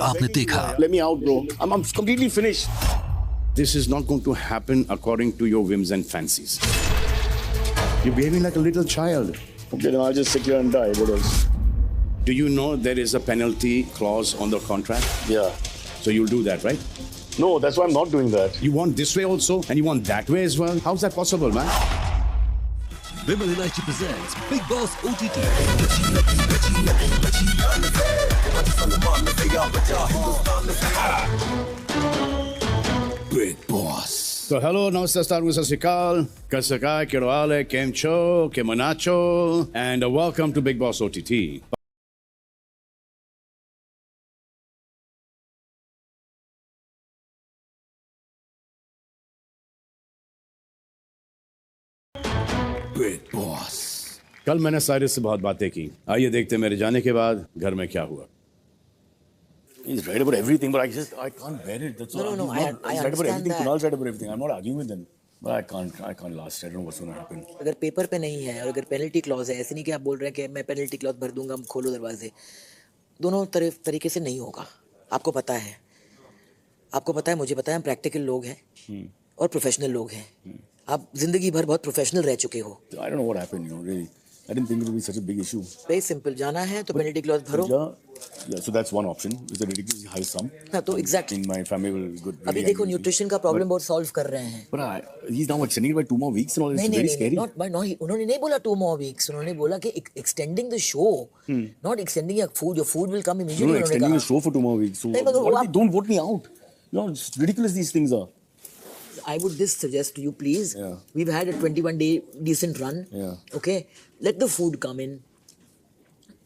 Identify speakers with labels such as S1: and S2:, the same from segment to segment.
S1: आपने देखा।
S2: Let me out, bro. I'm completely finished. This is not going to happen according to your whims and fancies. You're behaving like a little child. Okay, then I'll just sit here and die. What else? Do you know there is a penalty clause on the contract? Yeah. So you'll do that, right? No, that's why I'm not doing that. You want this way also, and you want that way as well? How's that possible, man?
S1: Vimal Ilaichi presents Big Boss OTT. Big Boss.
S2: So hello, namaste, sat sri akal, kasakai, kirwale, kemcho, kemanacho, and welcome to Big Boss OTT.
S1: Big Boss.
S2: कल मैंने Cyrus से बहुत बातें की. आइए देखते हैं मेरे जाने के बाद घर में क्या हुआ. He's right about everything, but I can't bear it. That's all.
S3: No. I
S2: He's right about
S3: understand
S2: everything.
S3: that.
S2: Kunal's right about everything. I'm not arguing with him, but I can't last. I don't know what's going to happen.
S3: अगर paper पे नहीं है और अगर penalty clause है, ऐसे नहीं कि आप बोल रहे हैं कि मैं पेनल्टी क्लॉज भर दूंगा, खोलो दरवाजे. दोनों तरीके से नहीं होगा. आपको पता है, मुझे पता है, हम प्रैक्टिकल लोग हैं और प्रोफेशनल लोग हैं. आप जिंदगी भर बहुत प्रोफेशनल रह चुके हो.
S2: I don't know what happened, really. I didn't think it would be such a big issue.
S3: Very simple, जाना है तो पेनल्टी क्लॉज भरो.
S2: Yeah, so that's one option. It's a ridiculously high sum.
S3: हाँ, तो exactly.
S2: In my family will good.
S3: अभी देखो nutrition का problem बहुत सॉल्व कर रहे हैं.
S2: But he's now extending it by 2 more weeks and all. It's very scary.
S3: उन्होंने नहीं बोला 2 more weeks. उन्होंने बोला कि extending the show, not extending your food. Your food will come immediately.
S2: No, extending the show for 2 more weeks. So don't vote me out. You know, it's ridiculous these things are.
S3: I would just suggest to you, please.
S2: Yeah.
S3: We've had a 21-day decent run.
S2: Yeah.
S3: Okay, let the food come in.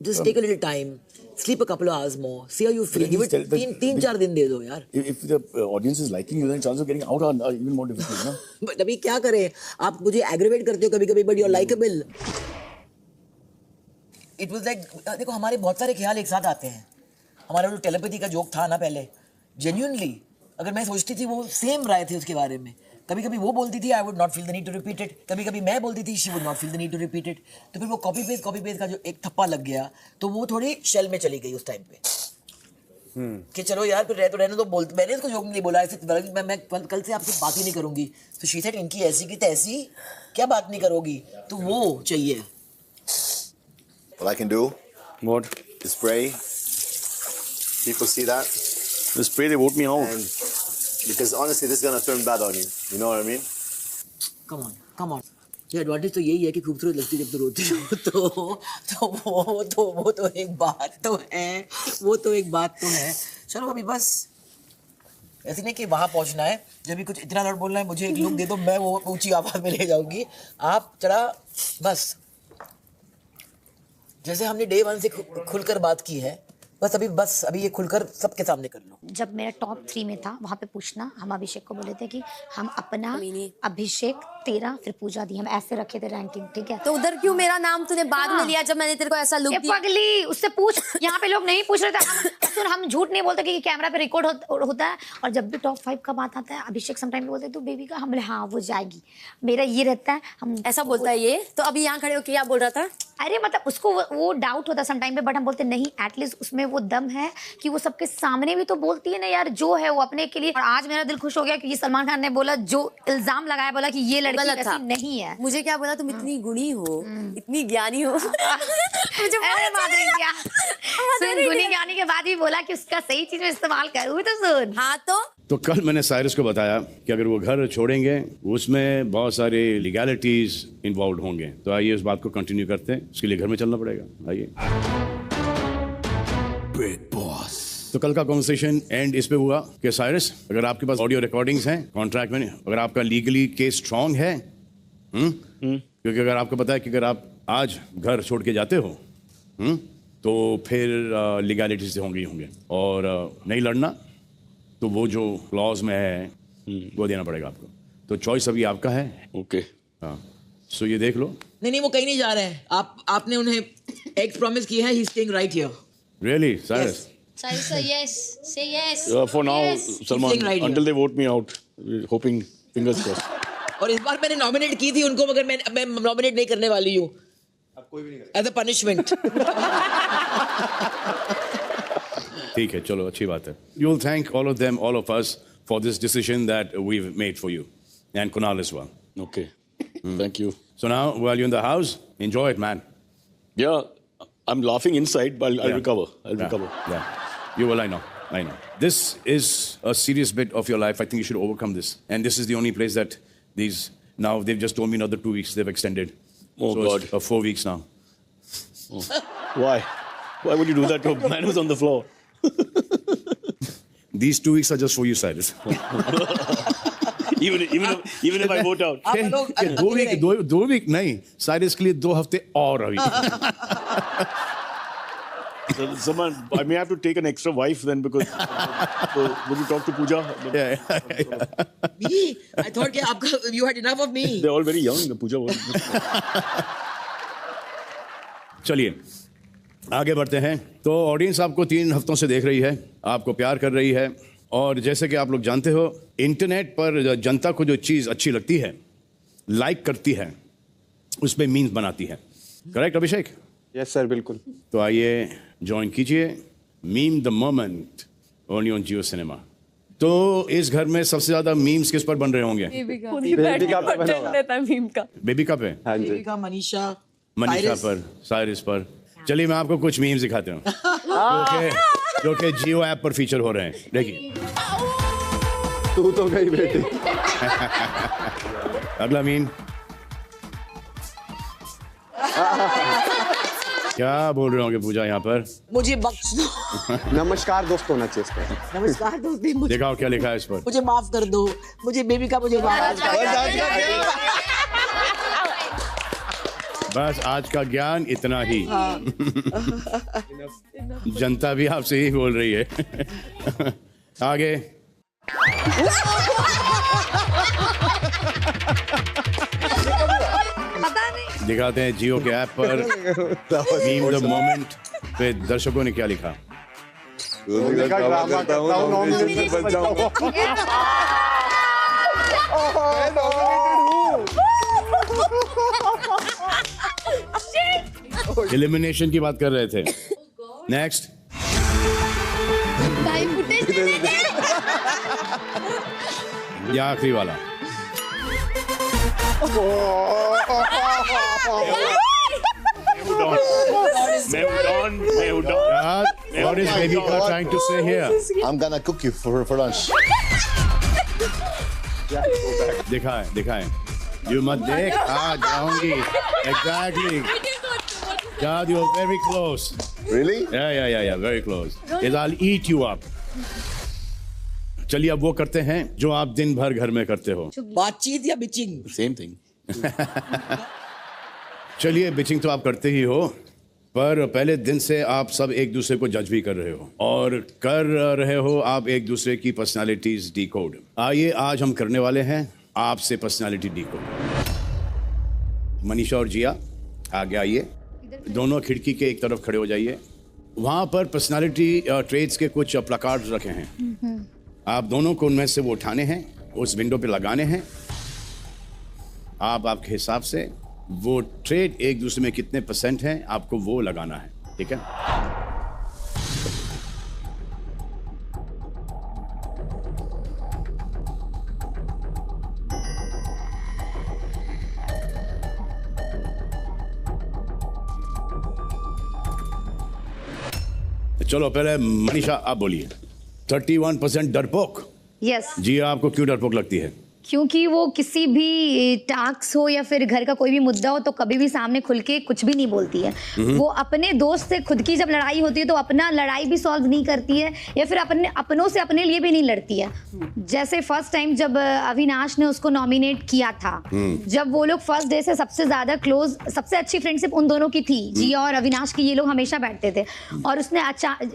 S3: Just take a little time. Sleep a couple of hours more. See how you feel. Give it 3-4 दिन दे दो यार.
S2: If the audience is liking you, then chances of getting out are even more difficult, ना?
S3: But अभी क्या करें? आप मुझे aggravate करते हो कभी-कभी, but you're likable. It was like, देखो हमारे बहुत सारे ख्याल एक साथ आते हैं. हमारा जो टेलीपैथी का जोक था ना पहले, genuinely, अगर मैं सोचती थी वो सेम राय थे उसके बारे में. कभी-कभी वो बोलती थी I would not feel the need to repeat it. कभी-कभी मैं बोलती थी she would not feel the need to repeat it. तो फिर वो कॉपी पेस्ट का जो एक थप्पा लग गया, तो वो थोड़ी शेल में चली गई उस टाइम पे. कि चलो यार फिर रहने दो. मैंने इसको जोक नहीं बोला, ऐसे मैं कल से आपसे बात ही नहीं करूंगी. तो she said इनकी ऐसी की तैसी, क्या बात नहीं करोगी? तो वो चाहिए.
S4: What I can do?
S2: What?
S4: Spray. People see that?
S2: The spray, they vote me out.
S4: And because honestly, this is gonna turn bad on you. You know what I mean?
S3: Come on. ये advantage तो यही है कि खूबसूरत लगती जब तो रोती हो. तो वो तो एक बात तो है. चलो अभी बस ऐसे नहीं कि वहां पहुंचना है. जब भी कुछ इतना लड़ बोलना है, मुझे एक लुक दे दो, मैं वो ऊंची आवाज में ले जाऊंगी. आप चला बस जैसे हमने डे 1 से खुलकर बात की है, बस अभी ये खुलकर सबके सामने कर लो.
S5: जब मेरा टॉप 3 में था वहाँ पे पूछना, हम अभिषेक को बोले थे कि हम अपना अभिषेक, तेरा, फिर पूजा दी, हम ऐसे रखे थे रैंकिंग. ठीक है,
S6: तो उधर क्यों मेरा नाम तूने बाद में लिया जब मैंने तेरे को ऐसा लुक दिया?
S5: पगली, उससे पूछ. यहाँ पे लोग नहीं पूछ रहे थे. हम झूठ नहीं बोलते कि कैमरा पे रिकॉर्ड होता है. और जब भी टॉप 5 का बात आता है, अभिषेक समटाइम बोलते तू बेबी का, हम बोले हाँ वो जाएगी. मेरा ये रहता है, हम
S6: ऐसा बोलता है ये. तो अभी यहाँ खड़े होकर क्या बोल रहा था?
S5: अरे मतलब उसको वो डाउट होता है समटाइम पे, बट हम बोलते नहीं, एटलीस्ट उसमें वो दम है कि वो सबके सामने भी तो बोलती है ना यार, जो है वो अपने के लिए. और आज मेरा दिल खुश हो गया क्योंकि सलमान खान ने बोला, जो इल्जाम लगाया, बोला कि ये लड़की वैसी नहीं है.
S6: मुझे क्या बोला, तुम इतनी गुणी हो, इतनी ज्ञानी हो.
S5: अरे माधुरी क्या सुन, गुणी ज्ञानी के बाद भी बोला कि उसका सही चीज में इस्तेमाल करूँ तो सुन.
S6: हाँ
S2: तो कल मैंने साइरस को बताया कि अगर वो घर छोड़ेंगे, उसमें बहुत सारे लीगैलिटीज इन्वॉल्व होंगे. तो आइए इस बात को कंटिन्यू करते हैं. उसके लिए घर में चलना पड़ेगा. आइए.
S1: Big Boss.
S2: तो कल का कॉन्वर्सेशन एंड इस पे हुआ कि साइरस, अगर आपके पास ऑडियो रिकॉर्डिंग्स हैं कॉन्ट्रैक्ट में, अगर आपका लीगली केस स्ट्रांग है, क्योंकि अगर आपको पता है कि अगर आप आज घर छोड़ के जाते हो, तो फिर लीगैलिटीज से होंगे और नहीं लड़ना, तो वो जो क्लॉज में है वो देना पड़ेगा आपको. तो चॉइस अभी आपका है.
S4: ओके.
S2: हाँ, सो ये देख लो.
S3: नहीं वो कहीं नहीं जा रहे हैं. आपने उन्हें एक प्रॉमिस किया है, he is staying right here.
S2: Really Cyrus?
S7: Cyrus, yes. Say yes.
S2: For now,
S7: yes.
S2: Salman,
S3: right
S2: until they vote me out, hoping, fingers crossed.
S3: और इस बार मैंने नॉमिनेट की थी उनको, मगर मैं नॉमिनेट नहीं करने वाली हूँ. अब कोई भी नहीं एज अ पनिशमेंट.
S2: ठीक है, चलो अच्छी बात है. You will thank all of them, all of us, for this decision that we've made for you, and Kunal as well.
S8: Okay. Thank you.
S2: So now, while you're in the house, enjoy it, man.
S8: Yeah, I'm laughing inside, but I'll recover. I'll recover.
S2: Yeah, you will. I know. This is a serious bit of your life. I think you should overcome this. And this is the only place that now they've just told me another 2 weeks they've extended.
S8: Oh,
S2: so
S8: God.
S2: It's, 4 weeks now.
S8: Oh. Why? Why would you do that to a man who's on the floor?
S2: These 2 weeks are just for you, Cyrus.
S8: even if I vote out.
S3: आप लोग
S2: 2 week नहीं, Cyrus के लिए 2 हफ्ते और अभी.
S8: So, someone, I may have to take an extra wife then because. So, would you talk to Pooja?
S3: Me? I thought कि आपका you had enough of me.
S8: They're all very young. Pooja was.
S2: चलिए आगे बढ़ते हैं. तो audience आपको 3 हफ्तों से देख रही है, आपको प्यार कर रही है, और जैसे कि आप लोग जानते हो, इंटरनेट पर जनता को जो चीज़ अच्छी लगती है, लाइक करती है, उस पर मीम्स बनाती है. करेक्ट अभिषेक?
S9: यस सर, बिल्कुल.
S2: तो आइए ज्वाइन कीजिए meme the moment only on Jio cinema. तो इस घर में सबसे ज्यादा मीम्स किस पर बन रहे होंगे?
S9: बेबी का पे बना होगा.
S2: बेबी का पे?
S9: हाँ जी.
S3: का मनीषा
S2: पर, साइरस पर. चलिए मैं आपको कुछ मीम्स दिखाते हूँ जो कि जियो ऐप पर फीचर हो रहे हैं. देखिए.
S9: तू तो गई बेटी.
S2: अगला मीम. क्या बोल रहे होंगे पूजा यहाँ पर?
S3: मुझे बख्श दो.
S9: नमस्कार दोस्त होना चाहिए इसका.
S3: नमस्कार दोस्त. मुझे
S2: दिखाओ क्या लिखा है इस पर.
S3: मुझे माफ कर दो. मुझे बेबी का मुझे माफ कर दो.
S2: बस आज का ज्ञान इतना ही. जनता भी आपसे ही बोल रही है. आगे. दिखाते हैं जियो के ऐप पर मीम द मोमेंट पे दर्शकों ने क्या लिखा. एलिमिनेशन की बात कर रहे थे. नेक्स्ट. ये आखिरी वाला. What is baby girl trying to say here?
S4: I'm gonna cook you for lunch.
S2: दिखाएं. You मत देख. जाऊंगी. Exactly. God, you're very close.
S4: Really?
S2: Yeah. Very close. Yes, I'll eat you up. चलिए अब वो करते हैं जो आप दिन भर घर में करते हो.
S3: बातचीत या बिचिंग?
S8: Same thing.
S2: चलिए बिचिंग तो आप करते ही हो, पर पहले दिन से आप सब एक दूसरे को जज भी कर रहे हो और कर रहे हो आप एक दूसरे की पर्सनालिटीज डिकोड. आइए आज हम करने वाले हैं आपसे पर्सनालिटी डिकोड. मनीषा और जिया आगे आइए. दोनों खिड़की के एक तरफ खड़े हो जाइए. वहाँ पर पर्सनालिटी ट्रेड्स के कुछ प्लकार्ड्स रखे हैं. आप दोनों को उनमें से वो उठाने हैं, उस विंडो पे लगाने हैं. आप आपके हिसाब से वो ट्रेड एक दूसरे में कितने % हैं आपको वो लगाना है. ठीक है. चलो पहले मनीषा आप बोलिए. 31% डरपोक.
S5: यस.
S2: जी आपको क्यों डरपोक लगती है?
S5: क्योंकि वो किसी भी टास्क हो या फिर घर का कोई भी मुद्दा हो तो कभी भी सामने खुल के कुछ भी नहीं बोलती है. वो अपने दोस्त से खुद की जब लड़ाई होती है तो अपना लड़ाई भी सॉल्व नहीं करती है या फिर अपनों से अपने लिए भी नहीं लड़ती है. जैसे फर्स्ट टाइम जब अविनाश ने उसको नॉमिनेट किया था, जब वो लोग फर्स्ट डे से सबसे ज्यादा क्लोज, सबसे अच्छी फ्रेंडशिप उन दोनों की थी, जिया और अविनाश की. ये लोग हमेशा बैठते थे और उसने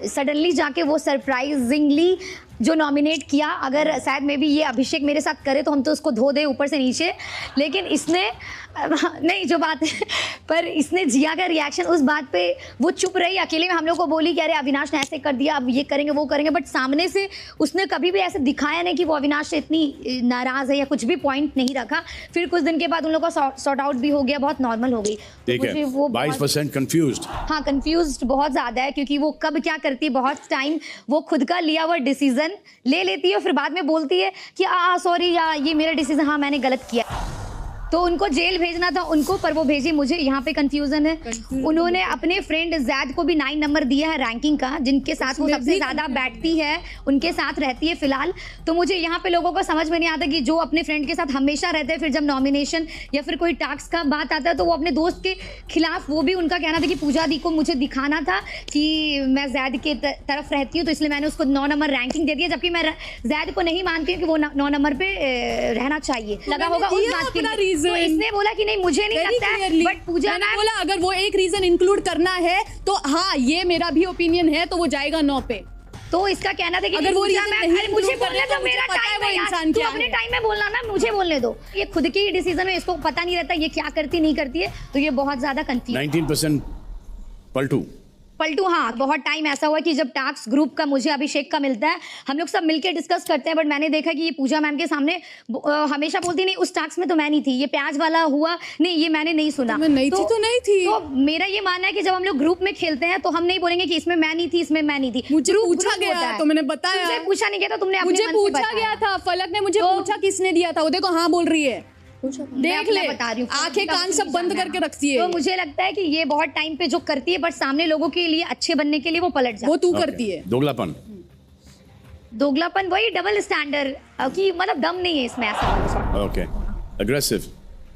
S5: सडनली जाके वो सरप्राइजिंगली जो नॉमिनेट किया. अगर शायद में भी ये अभिषेक मेरे साथ करे तो हम तो उसको धो दे ऊपर से नीचे, लेकिन इसने नहीं जो बात है, पर इसने जिया का रिएक्शन उस बात पे, वो चुप रही अकेले में, हम लोग को बोली कि अरे अविनाश ने ऐसे कर दिया, अब ये करेंगे वो करेंगे, बट सामने से उसने कभी भी ऐसे दिखाया नहीं कि वो अविनाश से इतनी नाराज है या कुछ भी पॉइंट नहीं रखा। फिर कुछ दिन के बाद उन लोगों का सॉर्ट आउट भी हो गया, बहुत नॉर्मल हो गई।
S2: ठीक है, 22% कंफ्यूज्ड।
S5: हाँ कंफ्यूज्ड बहुत ज्यादा है, क्योंकि वो कब क्या करती है, बहुत टाइम वो खुद का लिया हुआ डिसीजन ले लेती है और फिर बाद में बोलती है कि सॉरी या ये मेरा डिसीजन, हाँ मैंने गलत किया। तो उनको जेल भेजना था उनको, पर वो भेजी मुझे। यहाँ पे कंफ्यूजन है। उन्होंने अपने फ्रेंड जैद को भी 9 नंबर दिया है रैंकिंग का, जिनके साथ वो सबसे ज्यादा बैठती है, उनके साथ रहती है फिलहाल। तो मुझे यहाँ पे लोगों को समझ में नहीं आता कि जो अपने फ्रेंड के साथ हमेशा रहते हैं, फिर जब नॉमिनेशन या फिर कोई टास्क का बात आता है तो वो अपने दोस्त के खिलाफ, वो भी उनका कहना था कि पूजा दी को मुझे दिखाना था कि मैं जैद के तरफ रहती हूँ, तो इसलिए मैंने उसको 9 नंबर रैंकिंग दे दिया, जबकि मैं जैद को नहीं मानती हूँ कि वो 9 नंबर पे रहना चाहिए। लगा होगा उस बात के लिए। तो इसने बोला कि नहीं मुझे नहीं लगता है, बट पूजा मैंने
S10: बोला अगर वो एक रीजन इंक्लूड करना है तो हाँ ये मेरा भी ओपिनियन है, तो वो जाएगा 9 पे।
S5: तो इसका कहना था कि
S10: अगर वो रीजन नहीं
S5: मुझे बोलने दो, मेरा टाइम है यार, तू अपने टाइम में बोलना ना, मुझे बोलने दो। ये खुद की डिसीजन है, इसको पता नहीं रहता ये क्या करती नहीं करती है, तो ये बहुत ज्यादा कंफ्यूज।
S2: 19% पलटू।
S5: हाँ बहुत टाइम ऐसा हुआ कि जब टास्क ग्रुप का मुझे अभिषेक का मिलता है, हम लोग सब मिलके डिस्कस करते हैं, बट मैंने देखा कि ये पूजा मैम के सामने हमेशा बोलती नहीं उस टास्क में तो मैं नहीं थी, ये प्याज वाला हुआ नहीं, ये मैंने नहीं सुना।
S10: मैं नहीं थी तो नहीं थी।
S5: तो मेरा ये मानना है कि जब हम लोग ग्रुप में खेलते हैं तो हम नहीं बोलेंगे कि इसमें मैं नहीं थी, इसमें मैं नहीं थी।
S10: मुझे पूछा गया तो मैंने बताया।
S5: मुझे पूछा नहीं गया था, तुमने
S10: मुझे पूछा गया था, फलक ने मुझे पूछा किसने दिया था, वो देखो हाँ बोल रही है, देख ले,
S5: बता रही हूँ,
S10: आंखें कान सब बंद करके रखती है।
S5: तो मुझे लगता है कि ये बहुत टाइम पे जो करती है, बट सामने लोगों के लिए अच्छे बनने के लिए वो पलट जाती है।
S10: वो तू करती है।
S5: दोगलापन वही डबल स्टैंडर्ड की, मतलब दम नहीं है इसमें ऐसा।
S2: ओके,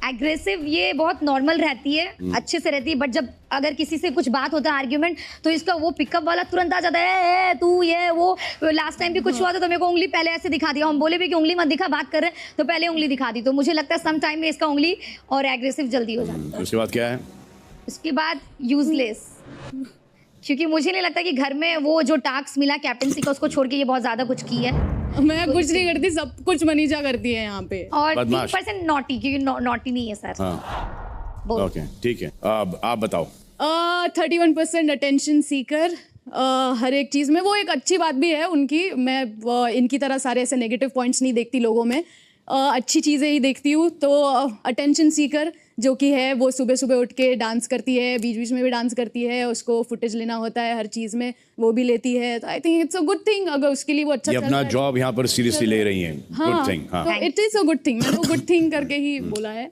S5: एग्रेसिव ये बहुत नॉर्मल रहती है, अच्छे से रहती है, बट जब अगर किसी से कुछ बात होता है आर्ग्यूमेंट, तो इसका वो पिकअप वाला तुरंत आ जाता है, तू ये वो। लास्ट टाइम भी कुछ हुआ था तो मेरे को उंगली पहले ऐसे दिखा दिया, हम बोले भी कि उंगली मत दिखा, बात कर रहे हैं तो पहले उंगली दिखा दी। तो मुझे लगता है सम टाइम में इसका उंगली और एग्रेसिव जल्दी हो जाता है।
S2: उसके बाद क्या है?
S5: उसके बाद यूजलेस, क्योंकि मुझे नहीं लगता कि घर में वो जो टास्क मिला कैप्टनसी का, उसको छोड़ के ये बहुत ज्यादा कुछ की है।
S10: मैं कुछ नहीं करती, सब कुछ मनीषा करती है यहाँ पे।
S5: और 3% नॉटी, क्योंकि नॉटी नहीं है सर।
S2: ओके ठीक है, अब आप बताओ।
S10: 31% अटेंशन सीकर, हर एक चीज में। वो एक अच्छी बात भी है उनकी, मैं इनकी तरह सारे ऐसे नेगेटिव पॉइंट्स नहीं देखती लोगों में, अच्छी चीज़ें ही देखती हूँ। तो अटेंशन सीकर जो कि है, वो सुबह सुबह उठ के डांस करती है, बीच बीच में भी डांस करती है, उसको फुटेज लेना होता है हर चीज़ में, वो भी लेती है। तो I think it's a good thing, अगर उसके लिए वो अच्छा
S2: ये अपना जॉब यहाँ पर सीरियसली ले रही हैं। Good thing.
S10: हाँ, it is a good thing, मैंने वो गुड थिंग करके ही बोला है।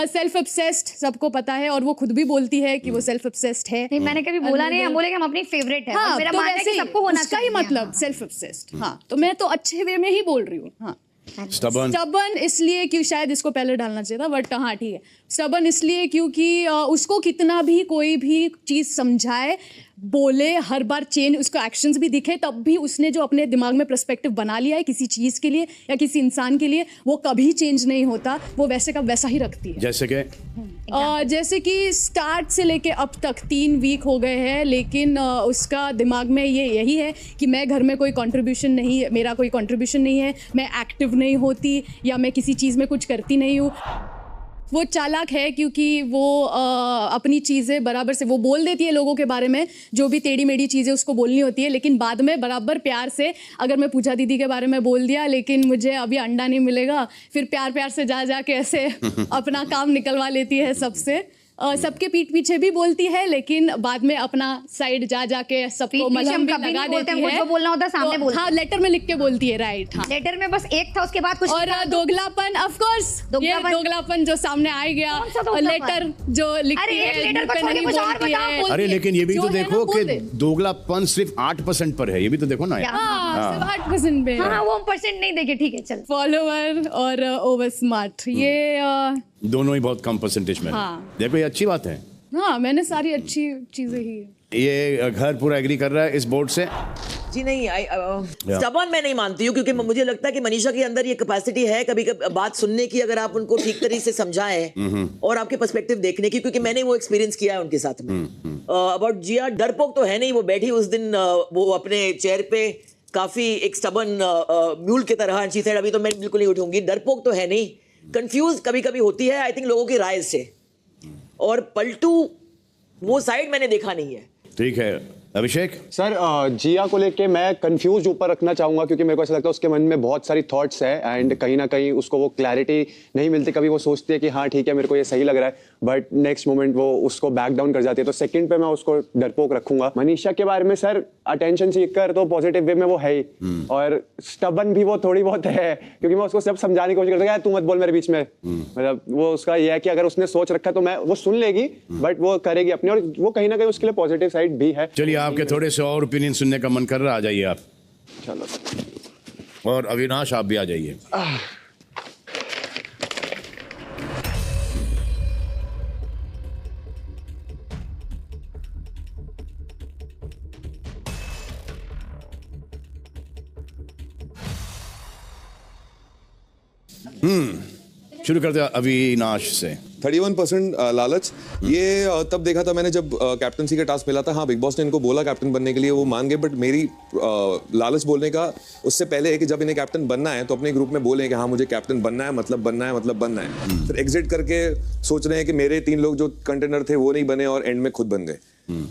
S10: सेल्फ ऑब्सेस्ड सबको पता है, और वो खुद भी बोलती है कि वो सेल्फ ऑब्सेस्ड है।
S5: नहीं, मैंने कभी बोला नहीं, हम बोले कि हम अपनी फेवरेट है।
S10: हाँ,
S5: मेरा
S10: तो
S5: मानना है कि सबको होना
S10: चाहिए, उसका ही मतलब सेल्फ ऑब्सेस्ड। हाँ, तो मैं तो अच्छे वे में ही बोल रही हूँ। हाँ, स्टबर्न इसलिए कि शायद इसको पहले डालना चाहिए था, बट हाँ ठीक है। स्टबर्न इसलिए क्योंकि उसको कितना भी कोई भी चीज़ समझाए, बोले, हर बार चेंज उसको एक्शंस भी दिखे, तब भी उसने जो अपने दिमाग में पर्सपेक्टिव बना लिया है किसी चीज़ के लिए या किसी इंसान के लिए, वो कभी चेंज नहीं होता, वो वैसे का वैसा ही रखती है। जैसे कि स्टार्ट से लेके अब तक 3 वीक हो गए हैं, लेकिन उसका दिमाग में यही है कि मैं घर में कोई कंट्रीब्यूशन नहीं, मेरा कोई कंट्रीब्यूशन नहीं है, मैं एक्टिव नहीं होती या मैं किसी चीज़ में कुछ करती नहीं हूँ। वो चालाक है क्योंकि वो अपनी चीज़ें बराबर से वो बोल देती है लोगों के बारे में, जो भी टेढ़ी मेढ़ी चीज़ें उसको बोलनी होती है, लेकिन बाद में बराबर प्यार से, अगर मैं पूजा दीदी के बारे में बोल दिया लेकिन मुझे अभी अंडा नहीं मिलेगा, फिर प्यार प्यार से जा के ऐसे अपना काम निकलवा लेती है सबसे। सबके पीठ पीछे भी बोलती है, लेकिन बाद में अपना साइड जा के सबको मलहम भी लगा देती है।
S5: जो बोलना होता है सामने बोलती है।
S10: हाँ, लेटर में लिख के बोलती है, राइट। हाँ,
S5: लेटर में बस एक था, उसके बाद कुछ।
S10: और दोगलापन, ऑफ कोर्स, ये दोगलापन जो सामने आ गया, लेटर जो लिखती है।
S2: अरे लेकिन ये भी तो देखो कि दोगलापन सिर्फ 8% पर है, ये भी तो देखो ना।
S10: सिर्फ 8% पे।
S5: हाँ, वो परसेंट नहीं देखे, ठीक है चल।
S10: फॉलोवर और ओवर स्मार्ट, ये
S2: दोनों ही बहुत कम परसेंटेज में।
S10: हाँ।
S2: देखो ये अच्छी बात है।
S10: हाँ, मैंने सारी अच्छी चीजें ही।
S2: ये घर पूरा एग्री कर रहा है इस बोर्ड से?
S3: जी नहीं, स्टबर्न मैं नहीं मानती हूँ, क्योंकि मुझे लगता है कि मनीषा के अंदर ये कैपेसिटी है कभी कभी बात सुनने की, अगर आप उनको ठीक तरीके से समझाएं और आपके पर्सपेक्टिव देखने की, क्योंकि मैंने वो एक्सपीरियंस किया है उनके साथ में। अबाउट जिया, डरपोक तो है नहीं, वो बैठी उस दिन वो अपने चेयर पे काफी एक स्टबर्न म्यूल की तरह, शी सेड अभी तो मैं बिल्कुल नहीं उठूंगी। डरपोक तो है नहीं, कंफ्यूज कभी कभी होती है आई थिंक लोगों की राय से, और पलटू वो साइड मैंने देखा नहीं है।
S2: ठीक है अभिषेक।
S9: सर जिया को लेके मैं कंफ्यूज ऊपर रखना चाहूंगा, क्योंकि मेरे को ऐसा लगता है उसके मन में बहुत सारी थॉट्स है एंड कहीं ना कहीं उसको वो क्लैरिटी नहीं मिलती। कभी वो सोचती है कि हाँ ठीक है मेरे को ये सही लग रहा है, बट नेक्स्ट मोमेंट वो उसको बैक डाउन कर जाती है। तो सेकंड पे मैं उसको डरपोक रखूंगा। मनीषा के बारे में सर अटेंशन सीकर तो पॉजिटिव वे में वो है ही, और स्टबन भी वो थोड़ी बहुत है, क्योंकि मैं उसको सब समझाने की कोशिश करता हूँ तू मत बोल मेरे बीच में। मतलब वो उसका ये है कि अगर उसने सोच रखा तो मैं वो सुन लेगी, बट वो करेगी अपनी, और वो कहीं ना कहीं उसके लिए पॉजिटिव साइड भी है।
S2: चलिए आपके थोड़े से और ओपिनियन सुनने का मन कर रहा, आ जाइए आप।
S9: चलो।
S2: और अविनाश आप भी आ जाइए। शुरू करते हैं अविनाश से।
S11: 31% लालच, ये तब देखा था मैंने जब कैप्टनसी का टास्क मिला था। हाँ, बिग बॉस ने इनको बोला कैप्टन बनने के लिए, वो मान गए, बट मेरी लालच बोलने का उससे पहले है कि जब इन्हें कैप्टन बनना है तो अपने ग्रुप में बोलें कि हाँ मुझे कैप्टन बनना है, मतलब बनना है, मतलब बनना है। फिर एग्जिट करके सोच रहे हैं कि मेरे 3 लोग जो कंटेनर थे वो नहीं बने और एंड में खुद बन गए।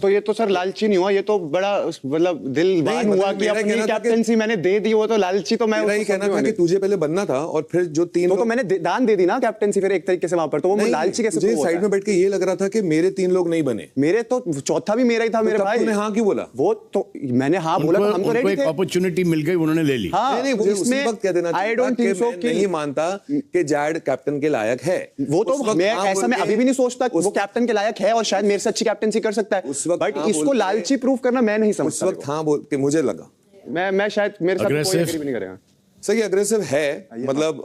S9: तो ये तो सर लालची नहीं हुआ, ये तो बड़ा मतलब दिलवान हुआ कि अपनी कैप्टनसी मैंने दे दी। वो तो लालची तो मैं
S11: ही कहना था कि तुझे पहले बनना था और फिर जो 3
S9: तो मैंने दान दे दी ना कैप्टनसी फिर एक तरीके से वहां पर, तो वो लालची कैसे?
S11: मुझे साइड में बैठ के ये लग रहा था कि मेरे 3 लोग नहीं बने।
S9: मेरे तो चौथा भी मेरा ही था। मेरे भाई
S11: तूने हाँ क्यों बोला?
S9: वो तो मैंने हाँ बोला, हम तो रेडी थे।
S2: एक अपॉर्चुनिटी मिल गई, उन्होंने ले ली।
S9: हाँ,
S11: नहीं उसी वक्त कह देना
S9: आई डोंट थिंक सो
S11: कि नहीं मानता कि जैड कैप्टन के लायक है।
S9: वो तो मैं ऐसा मैं अभी भी नहीं सोचता वो कैप्टन के लायक है और शायद मेरे से अच्छी कैप्टनसी कर सकता है, बट इसको लालची प्रूव करना मैं नहीं समझता।
S11: उस वक्त हाँ बोल के मुझे लगा
S9: मैं शायद मेरे साथ कोई एग्री भी नहीं करेगा।
S11: सही अग्रेसिव है, मतलब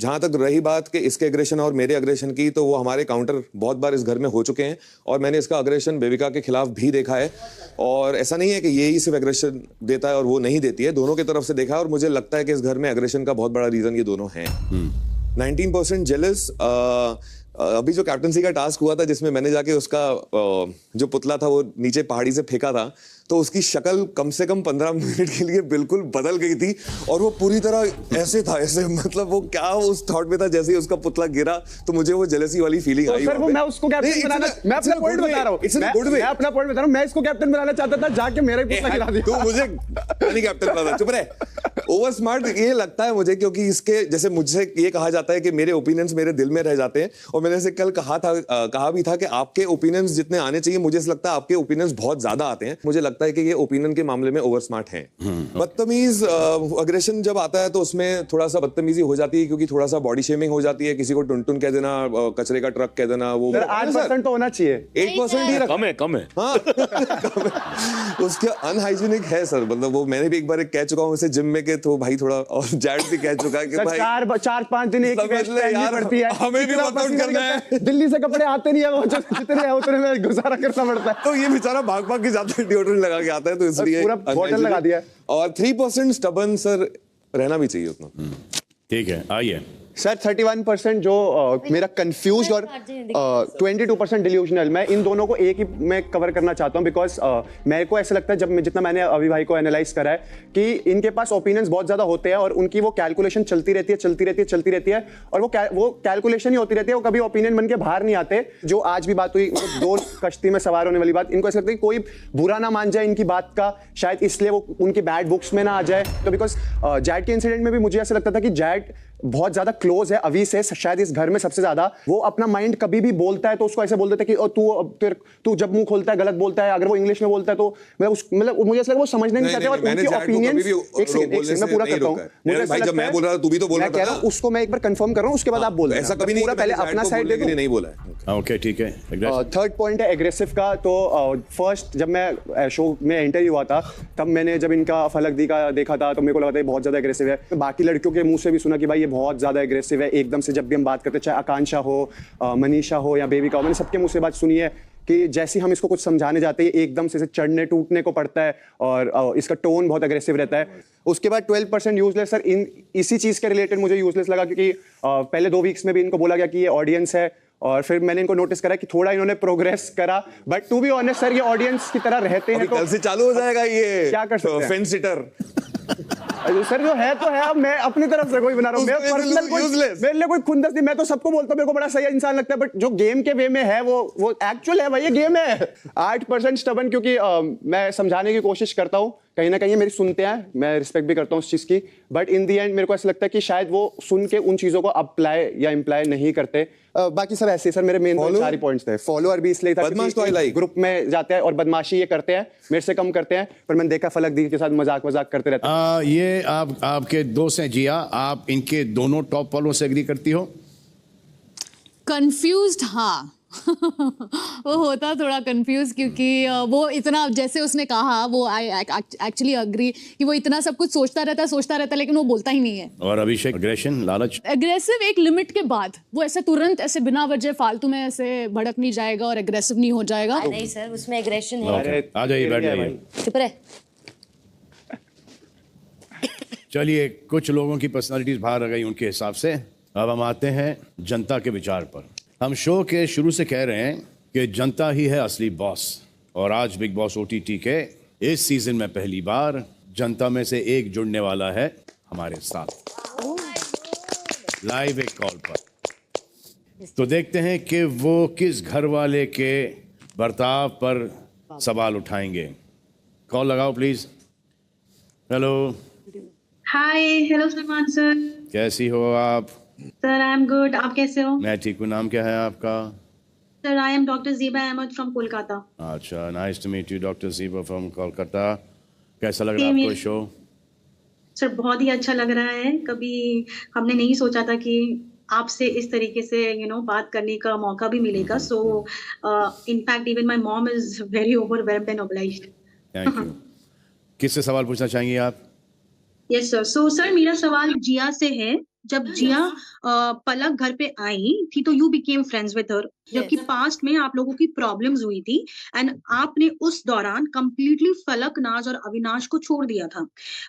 S11: जहां तक रही बात कि इसके अग्रेशन और मेरे अग्रेशन की, तो वो हमारे काउंटर बहुत बार इस घर में हो चुके हैं और मैंने इसका अग्रेशन बेबिका के खिलाफ भी देखा है। और ऐसा नहीं है कि ये ही सिर्फ अग्रेशन देता है और वो नहीं देती है, दोनों की तरफ से देखा है। और मुझे लगता है कि इस घर में अग्रेशन का बहुत बड़ा रीजन ये दोनों हैं। 19% जेलस। अभी जो कैप्टनसी का टास्क हुआ था जिसमें मैंने जाके उसका जो पुतला था वो नीचे पहाड़ी से फेंका था, तो उसकी शक्ल कम से कम 15 मिनट के लिए बिल्कुल बदल गई थी और वो पूरी तरह ऐसे था, ऐसे मतलब वो क्या उस थॉट में था जैसे ही उसका पुतला गिरा तो मुझे वो जेलसी वाली फीलिंग आई।
S9: सर वो मैं उसको कैप्टन बनाना, मैं अपना पॉइंट बता रहा हूं, मैं अपना पॉइंट बता रहा हूं, मैं इसको कैप्टन बनाना चाहता था, जाके मेरा ही पुतला गिरा दिया।
S11: तू मुझे नहीं कैप्टन बना, चुप रहे। ओवर स्मार्ट ये लगता है मुझे, क्योंकि इसके जैसे मुझसे ये कहा जाता है कि मेरे ओपिनियंस मेरे दिल में रह जाते हैं, और मैंने इसे कल कहा भी था कि आपके ओपिनियंस जितने आने चाहिए मुझे ऐसा लगता है आपके ओपिनियंस बहुत ज्यादा आते हैं। मुझे लगता है कि ये ओपिनियन के मामले में ओवर स्मार्ट हैं। बदतमीज अग्रेशन जब आता है तो उसमें थोड़ा सा बदतमीजी हो जाती है, क्योंकि थोड़ा सा बॉडी शेमिंग हो जाती है, किसी को टुनटुन कह देना, कचरे का ट्रक कह देना। वो
S9: 8% तो होना चाहिए,
S11: 8% ही
S8: कम है, कम है।
S11: हाँ उसके अनहाइजीनिक है सर, मतलब वो मैंने भी एक बार कह चुका हूँ उसे जिम में के, तो भाई थोड़ा, और जैड भी कह चुका है कि भाई
S9: 4-5 दिन एक
S11: यार
S9: पड़ती है,
S11: हमें भी वर्कआउट करना है।
S9: दिल्ली से कपड़े आते नहीं है, वो जितने है उतने में गुजारा करना पड़ता है।
S11: तो ये बेचारा भाग भाग के जाता है, डिओड्रेंट लगा के आता है, तो इसलिए
S9: पूरा बॉटल लगा दिया।
S11: और 3% स्टबन सर रहना भी चाहिए उतना।
S2: ठीक है, आइए
S9: सर 31% जो मेरा कंफ्यूज और 22% डिल्यूजनल, मैं इन दोनों को एक ही में कवर करना चाहता हूं, बिकॉज मेरे को ऐसा लगता है जब जितना मैंने अभी भाई को एनालाइज करा है कि इनके पास ओपिनियंस बहुत ज्यादा होते हैं और उनकी वो कैलकुलेशन चलती रहती है और वो कैलकुलेशन ही होती रहती है, वो कभी ओपिनियन बन के बाहर नहीं आते। जो आज भी बात हुई, दो कश्ती में सवार होने वाली बात, इनको ऐसा लगता है कि कोई बुरा ना मान जाए इनकी बात का, शायद इसलिए वो उनकी बैड बुक्स में ना आ जाए। तो बिकॉज जैड के इंसिडेंट में भी मुझे ऐसा लगता था कि जैड बहुत ज्यादा क्लोज है अभी से, शायद इस घर में सबसे ज्यादा। वो अपना माइंड कभी भी बोलता है तो उसको ऐसे बोल देता है कि तू जब मुंह खोलता है गलत बोलता है, अगर वो इंग्लिश में बोलता है तो मतलब मुझे ऐसा लगा वो समझना नहीं चाहते। और उनकी ओपिनियंस, एक सेकंड मैं पूरा करता हूं, मुझे ऐसा लगता है, मैं बोल रहा था तू भी तो बोल रहा था, उसको मैं एक बार कंफर्म कर रहा हूं, उसके बाद आप बोल रहे हैं।
S11: ऐसा कभी नहीं,
S9: पहले अपना साइड देखो,
S11: नहीं बोला है।
S2: ओके ठीक है।
S9: थर्ड पॉइंट है एग्रेसिव का। तो फर्स्ट जब मैं शो में एंटर हुआ था तब मैंने जब इनका फलक दी का देखा था तो मेरे को लगा था बहुत ज्यादा एग्रेसिव है। बाकी लड़कियों के मुंह से भी सुना कि भाई ये बहुत ज्यादा एग्रेसिव है एकदम से। जब भी हम बात करते, चाहे आकांक्षा हो, मनीषा हो या बेबिका हो, मैंने सबके मुंह से बात सुनी है कि जैसे हम इसको कुछ समझाने जाते हैं एकदम से चढ़ने टूटने को पड़ता है और इसका टोन बहुत अग्रेसिव रहता है। उसके बाद 12% यूजलेस सर, इसी चीज के रिलेटेड मुझे यूजलेस लगा, क्योंकि पहले 2 वीक्स में भी इनको बोला गया कि ये ऑडियंस है और फिर मैंने इनको नोटिस करा कि थोड़ा इन्होंने प्रोग्रेस करा, but to be honest sir ये ऑडियंस की तरह रहते हैं।
S11: कल से चालू हो जाएगा ये
S9: क्या कर सकते हैं,
S11: फेंस सिटर।
S9: सर जो है तो है, अब मैं अपनी तरफ से कोई बना रहा हूँ, मैं पर्सनल मेरे लिए कोई खुंदस नहीं, मैं तो सबको बोलता हूँ मेरे को बड़ा सही इंसान लगता है, बट जो गेम के वे में है वो एक्चुअल है भाई, ये गेम है। 8% स्टबन क्योंकि मैं समझाने की कोशिश करता हूँ, कहीं ना कहीं मेरी सुनते हैं, मैं रिस्पेक्ट भी करता हूँ उस चीज़ की, बट इन दी एंड मेरे को ऐसा लगता है कि शायद वो सुन के उन चीज़ों को अप्लाई या इम्प्लाई नहीं करते। बाकी सब ऐसे सर मेरे मेन 4 पॉइंट्स थे। फॉलोअर भी इसलिए था
S11: बदमाश तो I like।
S9: ग्रुप में जाते हैं और बदमाशी ये करते हैं, मेरे से कम करते हैं, पर मैंने देखा फलक दी के साथ मजाक करते रहते हैं।
S2: ये आपके दोस्त हैं जिया, आप इनके दोनों टॉप फॉलो से एग्री करती हो?
S10: कंफ्यूज्ड, हाँ। वो होता थोड़ा कंफ्यूज, क्योंकि वो इतना, जैसे उसने कहा, वो आई एक्चुअली अग्री कि वो इतना सब कुछ सोचता रहता, लेकिन वो बोलता ही नहीं है।
S2: और अभिषेक अग्रेशन, लालच?
S10: एग्रेसिव एक लिमिट के बाद, वो ऐसे तुरंत ऐसे बिना वजह फालतू में ऐसे भड़क नहीं जाएगा और एग्रेसिव नहीं हो जाएगा।
S6: नहीं सर, उसमें एग्रेशन है।
S2: आ जाइए, बैठ जाइए,
S6: चुप रहे।
S2: चलिए, कुछ लोगों की पर्सनालिटीज बाहर आ गई उनके हिसाब से। अब हम आते हैं जनता के विचार पर। हम शो के शुरू से कह रहे हैं कि जनता ही है असली बॉस, और आज बिग बॉस OTT के इस सीजन में पहली बार जनता में से एक जुड़ने वाला है हमारे साथ लाइव एक कॉल पर। तो देखते हैं कि वो किस घर वाले के बर्ताव पर सवाल उठाएंगे। कॉल लगाओ please. Hello.
S12: Hi, hello Salman sir.
S2: कैसी हो आप?
S12: सर आई एम गुड, आप कैसे हो?
S2: मैं ठीक हूँ। नाम क्या है आपका?
S12: Sir I am doctor Zeba Ahmed from Kolkata.
S2: अच्छा, nice to meet you doctor Zeba from Kolkata. कैसा लग रहा है आपको शो?
S12: सर बहुत ही अच्छा लग रहा है। कभी हमने नहीं सोचा था कि आपसे इस तरीके से बात करने का मौका भी मिलेगा। So in fact even my mom is very overwhelmed and obliged.
S2: Thank you. किससे सवाल पूछना चाहेंगे आप?
S12: Yes sir. सो सर मेरा सवाल जिया से है। जब जिया पलक घर पे आई थी तो you became friends with her, जबकि पास्ट में आप लोगों की प्रॉब्लम्स हुई थी एंड आपने उस दौरान कंप्लीटली फलक, नाज और अविनाश को छोड़ दिया था।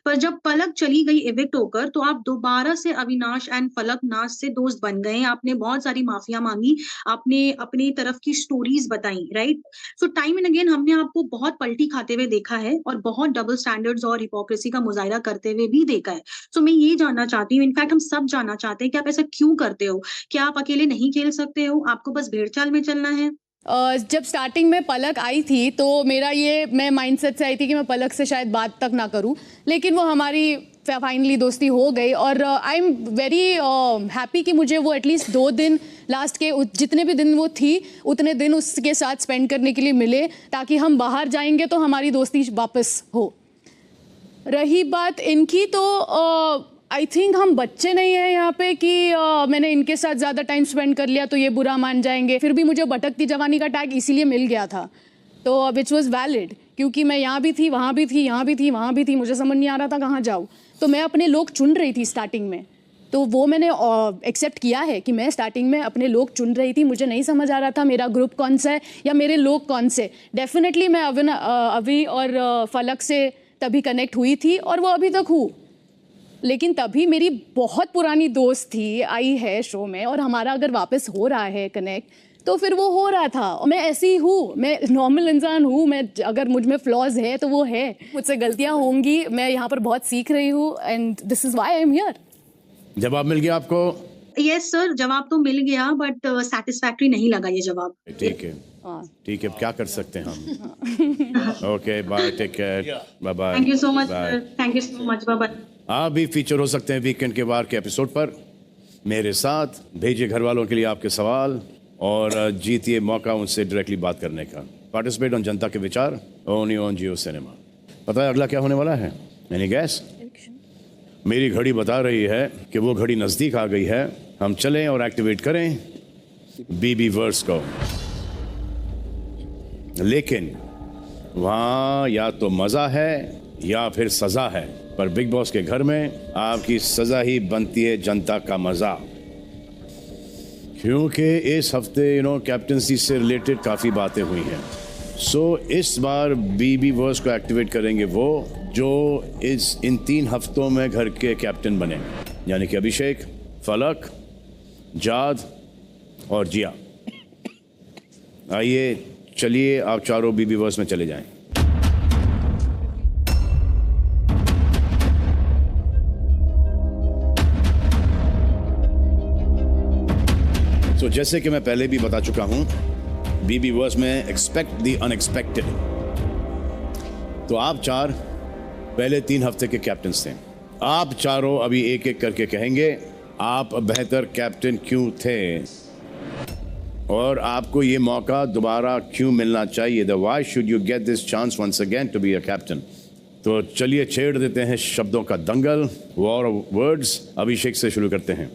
S12: पर जब पलक चली गई इविक्ट होकर, तो आप दोबारा से अविनाश एंड फलक, नाज से दोस्त बन गए। आपने बहुत सारी माफिया मांगी, आपने अपनी तरफ की स्टोरीज बताई, right? So time and again हमने आपको बहुत पलटी खाते हुए देखा है और बहुत डबल स्टैंडर्ड्स और हिपोक्रेसी का मुजाहिरा करते हुए भी देखा है। सो मैं ये जानना चाहती हूँ, इनफैक्ट हम सब जानना चाहते हैं कि आप ऐसा क्यों करते हो? क्या आप अकेले नहीं खेल सकते हो? आपको बस भेड़चाल में चलना है?
S10: जब स्टार्टिंग में पलक आई थी तो मैं माइंडसेट से आई थी कि मैं पलक से शायद बात तक ना करूं, लेकिन वो हमारी फाइनली दोस्ती हो गई और आई एम वेरी हैप्पी कि मुझे वो एटलीस्ट 2 दिन लास्ट के जितने भी दिन वो थी उतने दिन उसके साथ स्पेंड करने के लिए मिले, ताकि हम बाहर जाएंगे तो हमारी दोस्ती वापस हो। रही बात इनकी, तो आई थिंक हम बच्चे नहीं हैं यहाँ पे कि मैंने इनके साथ ज़्यादा टाइम स्पेंड कर लिया तो ये बुरा मान जाएंगे। फिर भी मुझे भटकती जवानी का टैग इसीलिए मिल गया था, तो विच वॉज वैलिड, क्योंकि मैं यहाँ भी थी, वहाँ भी थी, यहाँ भी थी, वहाँ भी थी, मुझे समझ नहीं आ रहा था कहाँ जाऊँ। तो मैं अपने लोग चुन रही थी स्टार्टिंग में, तो वो मैंने एक्सेप्ट किया है कि मैं स्टार्टिंग में अपने लोग चुन रही थी। मुझे नहीं समझ आ रहा था मेरा ग्रुप कौन सा है या मेरे लोग कौन से। डेफिनेटली मैं अभी और फलक से तभी कनेक्ट हुई थी और वो अभी तक हूँ, लेकिन तभी मेरी बहुत पुरानी दोस्त थी, आई है शो में, और हमारा अगर वापस हो रहा है कनेक्ट तो फिर वो हो रहा था। मैं ऐसी हूँ, मैं नॉर्मल इंसान हूँ, मैं अगर मुझ में फ्लॉज है तो वो है, मुझसे गलतियाँ होंगी, मैं यहाँ पर बहुत सीख रही हूँ and this is why I am here.
S2: जवाब मिल गया आपको?
S12: यस सर, जवाब तो मिल गया, बट सेटिस्फैक्टरी नहीं लगा ये जवाब।
S2: ठीक है, ठीक है, क्या कर सकते हैं हम? Okay, bye, take care, bye bye.
S12: Thank you so much sir, thank you so much, bye bye.
S2: आप भी फीचर हो सकते हैं वीकेंड के वार के एपिसोड पर मेरे साथ। भेजिए घर वालों के लिए आपके सवाल और जीतिए मौका उनसे डायरेक्टली बात करने का। पार्टिसिपेट ऑन जनता के विचार, ओनली ऑन जियो सिनेमा। पता है अगला क्या होने वाला है? Any gas? मेरी घड़ी बता रही है कि वो घड़ी नज़दीक आ गई है। हम चलें और एक्टिवेट करें बीबी वर्स को, लेकिन वहाँ या तो मज़ा है या फिर सज़ा है, पर बिग बॉस के घर में आपकी सज़ा ही बनती है जनता का मज़ा। क्योंकि इस हफ्ते कैप्टनसी से रिलेटेड काफ़ी बातें हुई हैं। सो इस बार बीबी वर्स को एक्टिवेट करेंगे वो जो इन 3 हफ्तों में घर के कैप्टन बने, यानी कि अभिषेक, फलक, जाद और जिया। आइए चलिए आप चारों बीबी वर्स में चले जाएं। तो जैसे कि मैं पहले भी बता चुका हूं, बीबी वर्स में एक्सपेक्ट द अनएक्सपेक्टेड। तो आप चार पहले 3 हफ्ते के कैप्टन्स थे। आप चारों अभी एक एक करके कहेंगे आप बेहतर कैप्टन क्यों थे और आपको ये मौका दोबारा क्यों मिलना चाहिए। The why should you get this chance once again to be a captain. तो चलिए छेड़ देते हैं शब्दों का दंगल, वॉर ऑफ वर्ड्स। अभिषेक से शुरू करते हैं।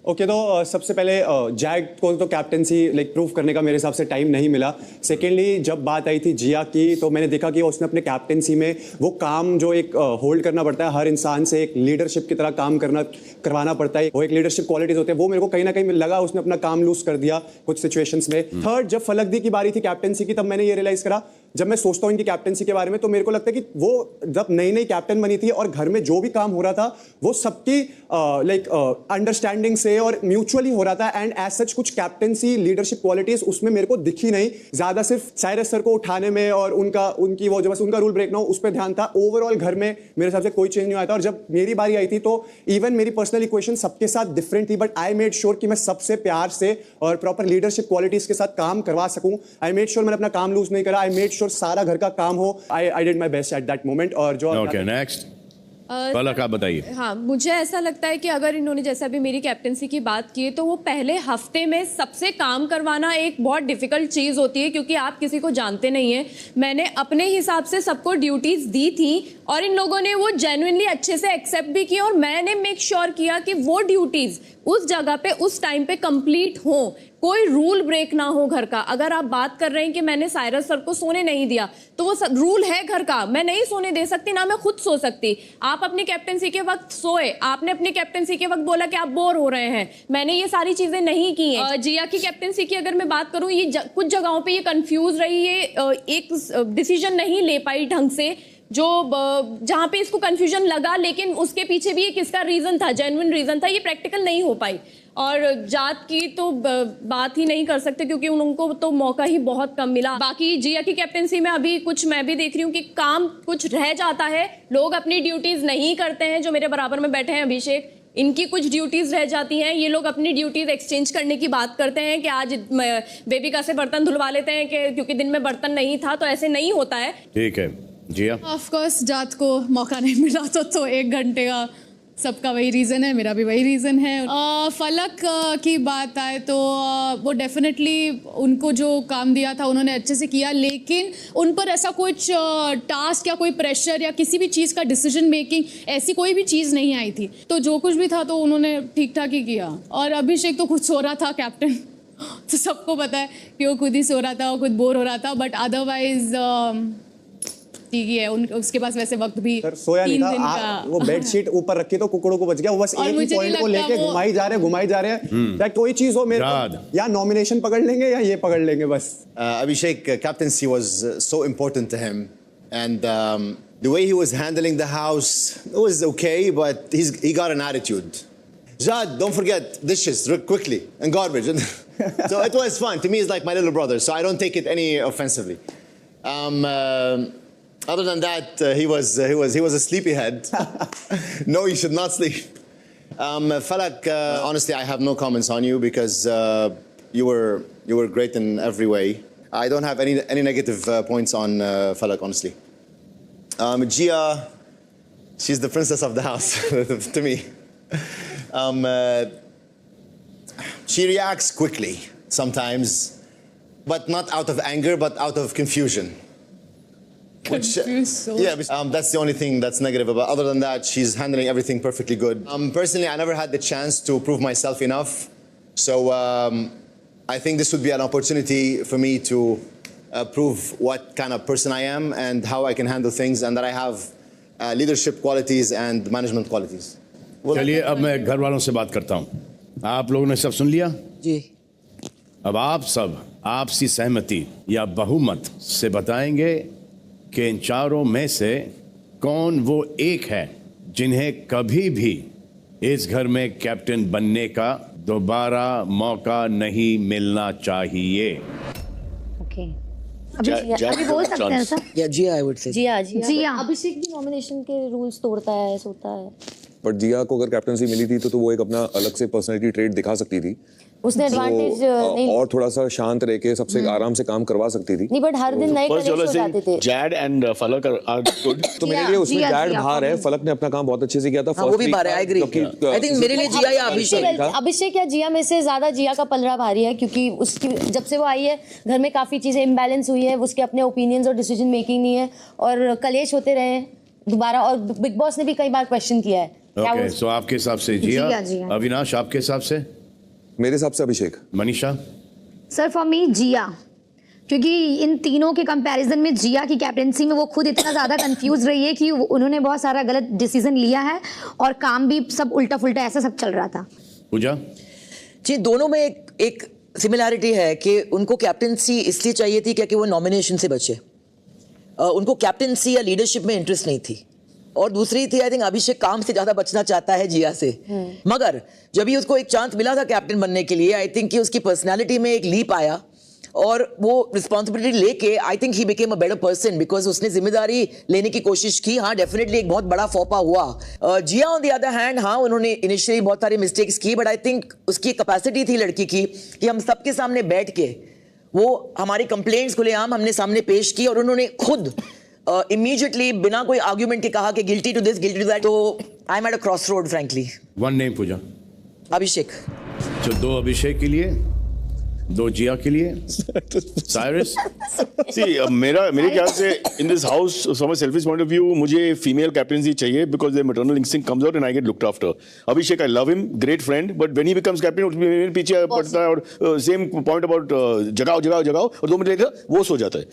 S9: ओके तो सबसे पहले जैक को तो कैप्टनसी प्रूव करने का मेरे हिसाब से टाइम नहीं मिला। सेकेंडली जब बात आई थी जिया की, तो मैंने देखा कि उसने अपने कैप्टनसी में वो काम जो एक होल्ड करना पड़ता है, हर इंसान से एक लीडरशिप की तरह काम करवाना पड़ता है, वो एक लीडरशिप क्वालिटीज होते हैं, वो मेरे को कहीं ना कहीं लगा उसने अपना काम लूज कर दिया कुछ सिचुएशंस में। थर्ड, जब फलक दी की बारी थी कैप्टनसी की, तब मैंने ये रियलाइज करा, जब मैं सोचता हूँ इनकी कैप्टनसी के बारे में, तो मेरे को लगता है कि वो जब नई नई कैप्टन बनी थी और घर में जो भी काम हो रहा था वो सबकी अंडरस्टैंडिंग से और म्यूचुअली हो रहा था। एंड एज सच कुछ कैप्टनसी लीडरशिप क्वालिटीज उसमें मेरे को दिखी नहीं, ज्यादा सिर्फ साइरस सर को उठाने में और उनकी वो जो बस उनका रूल ब्रेक ना हो उस पर ध्यान था। ओवरऑल घर में मेरे हिसाब से कोई चेंज नहीं आया था। और जब मेरी बारी आई थी तो इवन मेरी पर्सनल इक्वेशन सबके साथ डिफरेंट थी, बट आई मेड श्योर कि मैं सबसे प्यार से और प्रॉपर लीडरशिप क्वालिटीज के साथ काम करवा सकूं। आई मेड श्योर मैंने अपना काम लूज नहीं करा। आई मेड श्योर सारा घर का काम हो। I did my best at that moment. और जो
S2: ओके नेक्स्ट पलक आप बताइए।
S6: हाँ, मुझे ऐसा लगता है कि अगर इन्होंने जैसे अभी मेरी कैप्टनसी की बात की है, तो वो पहले हफ्ते में सबसे काम करवाना एक बहुत डिफिकल्ट चीज़ होती है, क्योंकि आप किसी को जानते नहीं है। मैंने अपने हिसाब से सबको ड्यूटीज दी थी और इन लोगों ने वो जेन्युइनली अच्छे से एक्सेप्ट भी किया और मैंने मेक श्योर किया कि वो ड्यूटीज उस जगह पे उस टाइम पे कंप्लीट हो, कोई रूल ब्रेक ना हो घर का। अगर आप बात कर रहे हैं कि मैंने साइरस सर को सोने नहीं दिया, तो वो रूल है घर का, मैं नहीं सोने दे सकती, ना मैं खुद सो सकती। आप अपनी कैप्टनसी के वक्त सोए, आपने अपनी कैप्टनसी के वक्त बोला कि आप बोर हो रहे हैं, मैंने ये सारी चीजें नहीं की हैं। जिया की कैप्टनसी की अगर मैं बात करूं, ये कुछ जगहों पे ये कंफ्यूज रही है, एक डिसीजन नहीं ले पाई ढंग से, जो जहां पे इसको कंफ्यूजन लगा, लेकिन उसके पीछे भी एक इसका रीजन था, जेन्युइन रीजन था, ये प्रैक्टिकल नहीं हो पाई। और जात की तो बात ही नहीं कर सकते, क्योंकि उनको तो मौका ही बहुत कम मिला। बाकी जिया की कैप्टनसी में अभी कुछ मैं भी देख रही हूँ कि काम कुछ रह जाता है, लोग अपनी ड्यूटीज नहीं करते हैं। जो मेरे बराबर में बैठे हैं अभिषेक, इनकी कुछ ड्यूटीज रह जाती हैं, ये लोग अपनी ड्यूटीज एक्सचेंज करने की बात करते हैं कि आज बेबिका से बर्तन धुलवा लेते हैं कि क्योंकि दिन में बर्तन नहीं था। तो ऐसे नहीं होता है।
S2: ठीक है जिया।
S10: ऑफ कोर्स जात को मौका नहीं मिला तो 1 घंटे का सबका वही रीज़न है, मेरा भी वही रीज़न है। फलक की बात आए तो वो डेफिनेटली उनको जो काम दिया था उन्होंने अच्छे से किया, लेकिन उन पर ऐसा कुछ टास्क या कोई प्रेशर या किसी भी चीज़ का डिसीजन मेकिंग ऐसी कोई भी चीज़ नहीं आई थी। तो जो कुछ भी था तो उन्होंने ठीक ठाक ही किया। और अभिषेक तो खुद सो रहा था कैप्टन, तो सबको पता है कि वो खुद ही सो रहा था, वो खुद बोर हो रहा था, बट अदरवाइज ठीक ही है। उसके पास वैसे वक्त भी
S9: सोया नहीं था। वो बेडशीट ऊपर रखी तो कुकड़ों को बच गया। वो बस एक ही पॉइंट को लेके घुमाई जा रहे हैं। चाहे कोई चीज हो, मेरे या नॉमिनेशन पकड़ लेंगे या ये पकड़ लेंगे बस।
S4: Abhishek, captaincy was so important to him, and the way he was handling the house, it was okay, but he got an attitude. Jad, don't forget dishes quickly and garbage. So it was fun. To me, he's like my little brother, so I don't take it any offensively. Other than that, he was a sleepyhead. No, you should not sleep. Falak, honestly, I have no comments on you because you were great in every way. I don't have any negative points on Falak, honestly. Gia, she's the princess of the house to me. She reacts quickly sometimes, but not out of anger, but out of confusion. That's the only thing that's negative about. Other than that, she's handling everything perfectly good. Personally, I never had the chance to prove myself enough, so I think this would be an opportunity for me to prove what kind of person I am and how I can handle things, and that I have leadership qualities and management qualities.
S2: चलिए अब मैं घर वालों से बात करता हूँ। आप लोगों ने सब सुन लिया
S3: जी।
S2: अब आप सब आपसी सहमति या बहुमत से बताएंगे कि इन चारों में से कौन वो एक है जिन्हें कभी भी इस घर में कैप्टन बनने का दोबारा मौका नहीं मिलना चाहिए।
S5: ओके अभी बोल सकते हैं सर।
S3: या जिया, आई वुड से
S5: जिया।
S6: अभिषेक भी नॉमिनेशन के रूल्स तोड़ता है, सोता है।
S11: बट जिया को अगर कैप्टनसी मिली थी तो वो एक अपना अलग से पर्सनैलिटी ट्रेट दिखा सकती थी,
S13: उसने एडवांटेज नहीं
S11: और थोड़ा सा शांत रह के सबसे आराम से काम करवा सकती थी।
S13: नहीं, बट हर दिन नए कलेश हो जाते थे।
S8: जैड एंड फलक आर गुड।
S11: तो मेरे लिए उसमें जैड बाहर है, फलक ने अपना काम बहुत अच्छे से किया था।
S3: वो भी बाहर है, आई एग्री। आई थिंक मेरे लिए जिया या अभिषेक।
S13: अभिषेक या जिया में से ज्यादा जिया का पलड़ा भारी है, क्योंकि उसकी जब से वो आई है घर में काफी चीजें इम्बैलेंस हुई है, उसके अपने ओपिनियंस और डिसीजन मेकिंग नहीं है और कलेश होते रहे हैं दोबारा, और बिग बॉस ने भी कई बार क्वेश्चन किया है।
S2: ओके, सो आपके हिसाब से जिया, अविनाश आपके हिसाब से?
S11: मेरे हिसाब से अभिषेक।
S2: मनीषा?
S5: सर फॉर मी जिया, क्योंकि इन तीनों के कंपैरिजन में जिया की कैप्टेंसी में वो खुद इतना ज़्यादा कंफ्यूज रही है कि उन्होंने बहुत सारा गलत डिसीजन लिया है और काम भी सब उल्टा फुल्टा ऐसा सब चल रहा था।
S2: पूजा?
S3: जी, दोनों में एक सिमिलैरिटी है कि उनको कैप्टेंसी इसलिए चाहिए थी क्योंकि वो नॉमिनेशन से बचे, उनको कैप्टेंसी या लीडरशिप में इंटरेस्ट नहीं थी, और दूसरी थी आई थिंक अभिषेक काम से ज्यादा बचना चाहता है जिया से। मगर जब भी उसको एक चांस मिला था कैप्टन बनने के लिए, आई थिंक कि उसकी पर्सनालिटी में एक लीप आया और वो रिस्पॉन्सिबिलिटी लेके I think he became a better person, because उसने जिम्मेदारी लेने की कोशिश की। हाँ, डेफिनेटली एक बहुत बड़ा फौपा हुआ। जिया ऑन द अदर हैंड, हाँ उन्होंने इनिशियली बहुत सारी मिस्टेक्स की, बट आई थिंक उसकी कैपेसिटी थी लड़की की कि हम सबके सामने बैठ के वो हमारी कंप्लेंट्स खुलेआम हमने सामने पेश की और उन्होंने खुद इमीडिएटली बिना कोई आर्ग्यूमेंट के कहा कि guilty to this guilty to that. तो I am at a cross road frankly.
S2: One name Puja.
S3: Abhishek.
S2: तो 2 अभिषेक के लिए, 2 जिया के लिए। साइरस?
S8: मेरे ख्याल से in this house from a selfish point of view मुझे फीमेल कैप्टेंसी चाहिए because their maternal instinct comes out and I get looked after. Abhishek I love him, great friend, but when he becomes captain मेरे पीछे पड़ता है और same point about जगाओ और 2 minute लेकर वो सो जाता है।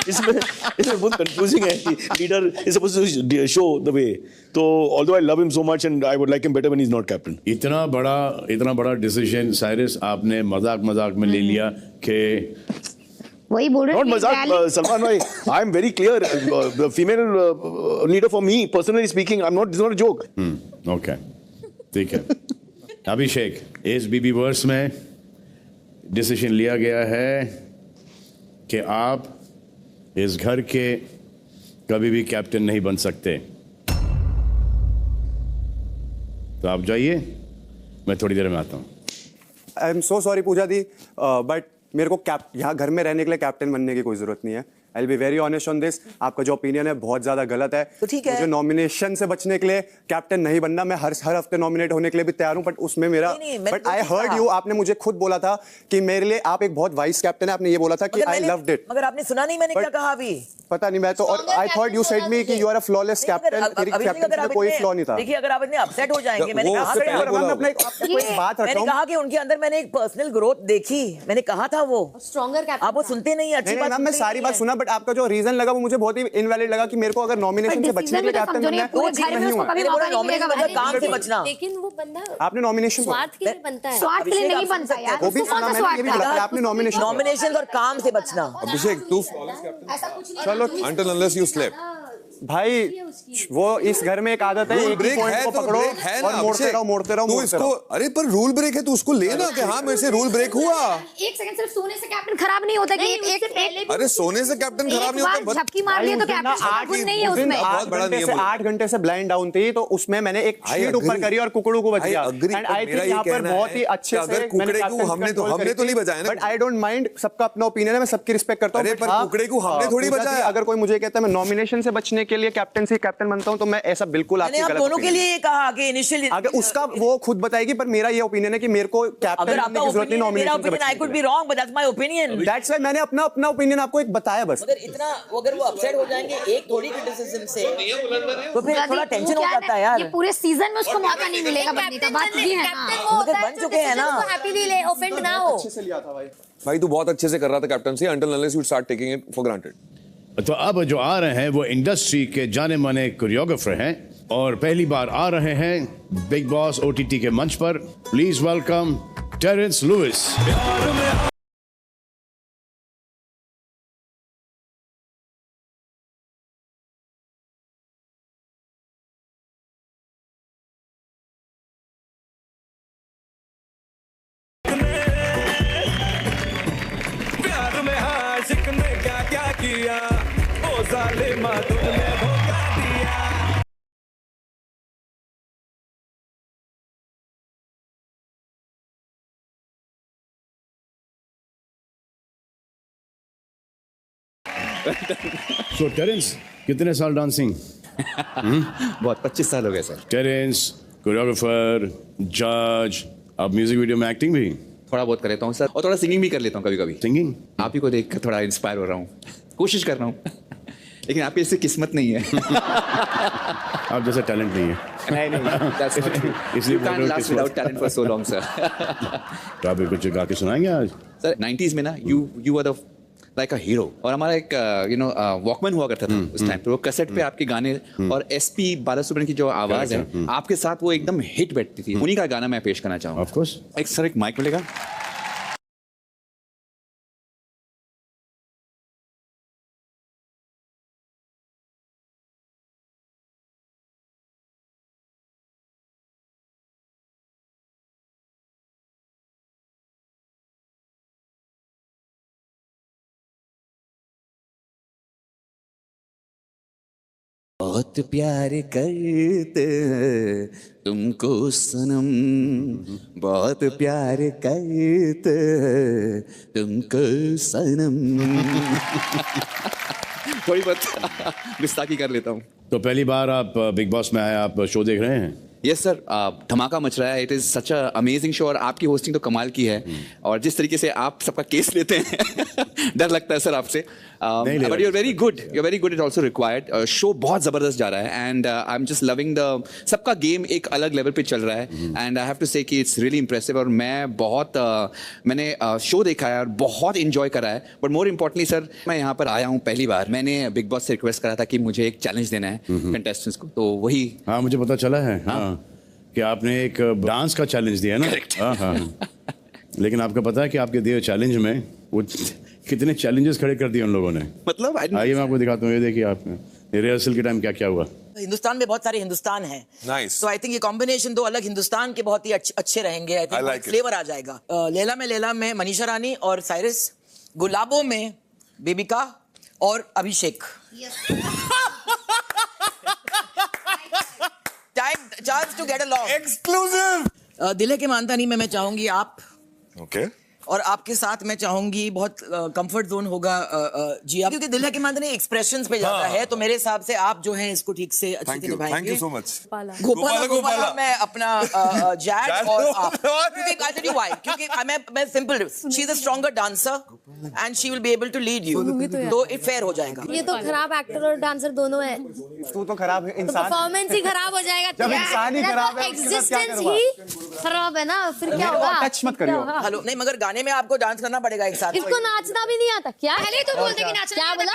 S8: इसमें बहुत कंफ्यूजिंग है कि leader is supposed to show the way. तो although I love him so much and I would like him better when he is not captain.
S2: इतना बड़ा डिसीजन साइरस आपने मजाक में ले लिया कि
S5: वही बोल रहे हैं।
S8: मजाक सलमान भाई, I am very clear, female leader for me personally speaking, I am not, this is not a joke.
S2: Okay, ठीक है। अभिषेक, इस बीबी वर्स में डिसीजन लिया गया है कि आप इस घर के कभी भी कैप्टन नहीं बन सकते, तो आप जाइए, मैं थोड़ी देर में आता हूँ।
S9: I am so sorry Puja di, but मेरे को यहाँ घर में रहने के लिए कैप्टन बनने की कोई जरूरत नहीं है। I will be very honest on this. आपका जो ओपिनियन है बहुत ज्यादा गलत है।
S3: तो ठीक है,
S9: मुझे नॉमिनेशन से बचने के लिए कैप्टन नहीं बनना। मैं हर हफ्ते नॉमिनेट होने के लिए भी तैयार हूं, बट उसमें मेरा बट आई हर्ड यू, आपने मुझे खुद बोला था कि मेरे लिए आप एक बहुत वाइस कैप्टन है। आपने ये बोला था कि आई लव्ड इट,
S3: मगर आपने सुना नहीं मैंने क्या कहा अभी?
S9: पता नहीं, मैं तो, और I thought you said me कि you are a flawless captain. तेरी कैप्टन में कोई फ्लॉ नहीं था।
S3: देखिए, अगर आप इतने अपसेट हो जाएंगे, मैंने कहा कि उनके अंदर मैंने एक पर्सनल ग्रोथ देखी, मैंने कहा था वो
S13: स्ट्रॉन्गर कैप्टन।
S3: आप वो सुनते नहीं, अच्छी बात।
S9: मैं सारी बात सुना, बट आपका जो रीजन लगा वो मुझे बहुत ही इनवैलिड लगा कि मेरे को अगर नॉमिनेशन से बचने के लिए कैप्टन बनना है तो नहीं हुआ।
S3: काम से बचना,
S13: लेकिन वो बंदा
S9: आपने नॉमिनेशन
S13: स्वार्थ के लिए बनता है,
S5: स्वार्थ के लिए नहीं बनता यार।
S9: वो भी सुना मैंने, ये भी बोला आपने
S3: नॉमिनेशन और काम से बचना।
S11: अभिषेक तू
S9: चलो
S11: until unless you slept।
S9: भाई वो इस घर में एक आदत है, एक ही पॉइंट को पकड़ो और मोड़ते रहो।
S11: इसको, अरे पर रूल ब्रेक है तो उसको लेना कि हाँ मेरे से रूल ब्रेक हुआ।
S5: एक सेकंड, सिर्फ सोने से कैप्टन खराब नहीं होता कि एक
S11: अरे सोने से कैप्टन खराब नहीं होता,
S5: झपकी मार लिया तो कैप्टन नहीं है उसमें।
S9: 8 घंटे से ब्लाइंड डाउन थी, तो उसमें मैंने एक शीट ऊपर करी और कुकड़ू को बच गया। एंड आई थिंक यहाँ पर बहुत ही अच्छे से
S11: कुकड़े को हमने तो नहीं बजाया ना,
S9: बट आई डोंट माइंड, सबका अपना ओपिनियन है, मैं सबकी रिस्पेक्ट करता हूँ।
S11: अरे पर कुकड़े को हमने थोड़ी बजाया।
S9: अगर कोई मुझे कहता है मैं नॉमिनेशन से बचने के लिए कैप्टन बनता हूं, तो मैं ऐसा बिल्कुल आपकी गलत
S3: दोनों के लिए ये कहा कि इनिशियली
S9: अगर उसका वो खुद बताएगी, पर मेरा ये ओपिनियन है कि मेरे को कैप्टन बनने की जरूरत नहीं नॉमिनेशन से बचने।
S3: I could be wrong, but that's my opinion.
S9: That's why मैंने अपना ओपिनियन आपको एक बताया बस।
S3: अगर इतना अगर वो अपसेट हो जाएंगे एक थोड़ी क्रिटिसिज्म से, तो फिर थोड़ा टेंशन हो जाता है यार।
S5: ये पूरे सीजन में उसको मौका नहीं मिलेगा बनने का, बात ये है ना।
S3: मगर बन चुके हैं ना,
S13: हैप्पीली ले, ऑफेंड ना हो।
S9: अच्छे से लिया था
S11: भाई तू बहुत अच्छे से कर रहा था captaincy, until unless you start taking it for granted।
S2: तो अब जो आ रहे हैं वो इंडस्ट्री के जाने माने कोरियोग्राफर हैं और पहली बार आ रहे हैं बिग बॉस OTT के मंच पर। Please welcome Terence Lewis.
S14: प्यार में आशिक ने क्या क्या किया, ओ जालिमा तुमने धोखा दिया।
S2: सो टेरेंस, कितने साल डांसिंग?
S15: बहुत 25 साल हो गए सर।
S2: टेरेंस, कोरियोग्राफर, जज, अब म्यूजिक वीडियो में एक्टिंग भी?
S15: थोड़ा बहुत कर लेता हूँ सर, और थोड़ा सिंगिंग भी कर लेता हूँ कभी कभी।
S2: सिंगिंग?
S15: आप ही को देख कर थोड़ा इंस्पायर हो रहा हूँ, कोशिश कर रहा हूँ। लेकिन आपकी इससे किस्मत नहीं है।
S2: आप जैसा टैलेंट नहीं है।
S15: नहीं, that's not true.
S2: इसलिए
S15: You can't last without talent for so long, sir.
S2: तो आप कुछ गा के सुनाएंगे आज?
S15: सर 90s में ना you were the like a hero, और हमारा एक वॉकमैन हुआ करता था उस टाइम पे, वो कैसेट पे आपके गाने और एसपी बालासुब्रमण्यम की जो आवाज है आपके साथ वो एकदम हिट बैठती थी। उन्हीं का गाना मैं पेश करना चाहूँगा।
S2: Of course.
S15: एक सर, एक माइक मिलेगा? बहुत प्यार करते तुमको सनम, बहुत प्यार करते तुमको सनम। थोड़ी बहुत गुस्ताखी कर लेता हूँ।
S2: तो पहली बार आप बिग बॉस में आए, आप शो देख रहे हैं?
S15: यस सर, धमाका मच रहा है। It is such a amazing show, और आपकी होस्टिंग तो कमाल की है। और जिस तरीके से आप सबका केस लेते हैं डर लगता है सर आपसे। But you are very good, it also required. Show बहुत ज़बरदस्त जा रहा है, and I am just loving the, सबका गेम एक अलग लेवल पे चल रहा है, एंड आई हैव टू से कि इट्स रियली इंप्रेसिव। और मैं बहुत मैंने शो देखा है और बहुत इंजॉय करा है। बट मोर इम्पोर्टेंटली सर, मैं यहाँ पर आया हूँ पहली बार। मैंने बिग बॉस से रिक्वेस्ट करा था कि मुझे एक चैलेंज देना है कंटेस्टेंट्स को, तो वही।
S2: हाँ, मुझे पता चला है। हाँ, कि आपने एक डांस का चैलेंज दिया ना। हाँ। लेकिन आपको पता है कि आपके दिए चैलेंज में वो कितने चैलेंजेस खड़े कर दिए उन लोगों ने?
S15: मतलब
S2: आइए मैं आपको दिखाता हूँ, ये देखिए आपने रिहर्सल के टाइम क्या क्या हुआ।
S3: हिंदुस्तान में बहुत सारे हिंदुस्तान हैं।
S11: नाइस।
S3: तो आई थिंक ये कॉम्बिनेशन दो अलग हिंदुस्तान के बहुत ही अच्छे रहेंगे। आई थिंक फ्लेवर आ जाएगा। लैला में मनीषा रानी और साइरस, गुलाबों में बेबिका और अभिषेक। Chance to get along.
S11: Exclusive.
S3: दिले के मानता नहीं में मैं चाहूंगी आप।
S11: Okay.
S3: और आपके साथ मैं चाहूंगी बहुत कंफर्ट जोन होगा जी आप, क्योंकि दिल के मानते एक्सप्रेशंस पे जाता है, तो मेरे हिसाब से आप जो हैं इसको ठीक से अच्छे से निभाएंगे।
S11: Thank you so much.
S3: Gopala मैं अपना जैक और आप, क्योंकि मैं simple, she is a stronger dancer and she will be able to lead you, तो इट फेयर हो जाएगा।
S13: ये तो खराब एक्टर और डांसर दोनों है।
S9: तू तो खराब इंसान,
S13: परफॉर्मेंस ही खराब हो जाएगा।
S9: जब इंसान ही खराब है,
S13: एग्जिस्टेंस ही खराब है ना, फिर क्या होगा?
S9: टच मत करियो।
S3: हेलो, नहीं मगर गाने में आपको डांस करना पड़ेगा एक साथ।
S13: इसको नाचना भी नहीं आता क्या?
S5: पहले तो बोलते कि नाचना
S13: क्या बोला?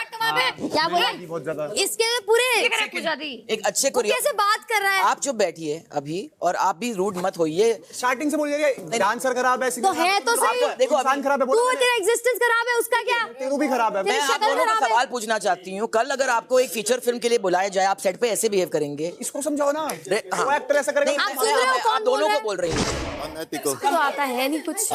S13: क्या बोला? इसके पूरे
S3: एक अच्छे को
S13: कैसे बात कर रहा है?
S3: आप चुप बैठिए अभी, और आप भी रूड मत होइए।
S9: स्टार्टिंग से बोल रही है डांसर खराब है,
S13: तो है तो सही।
S3: देखो
S9: इंसान खराब है,
S13: तू तेरा एग्जिस्टेंस खराब है, उसका क्या?
S9: तू भी खराब है।
S3: मैं आप दोनों को सवाल पूछना चाहती हूँ, कल अगर आपको एक फीचर फिल्म के लिए बुलाया जाए, आप सेट पे ऐसे बिहेव करेंगे?
S9: इसको समझाओ ना, वो एक्टर ऐसा करेगा।
S3: आप दोनों को बोल रही हूँ।
S13: तो आता है नहीं कुछ।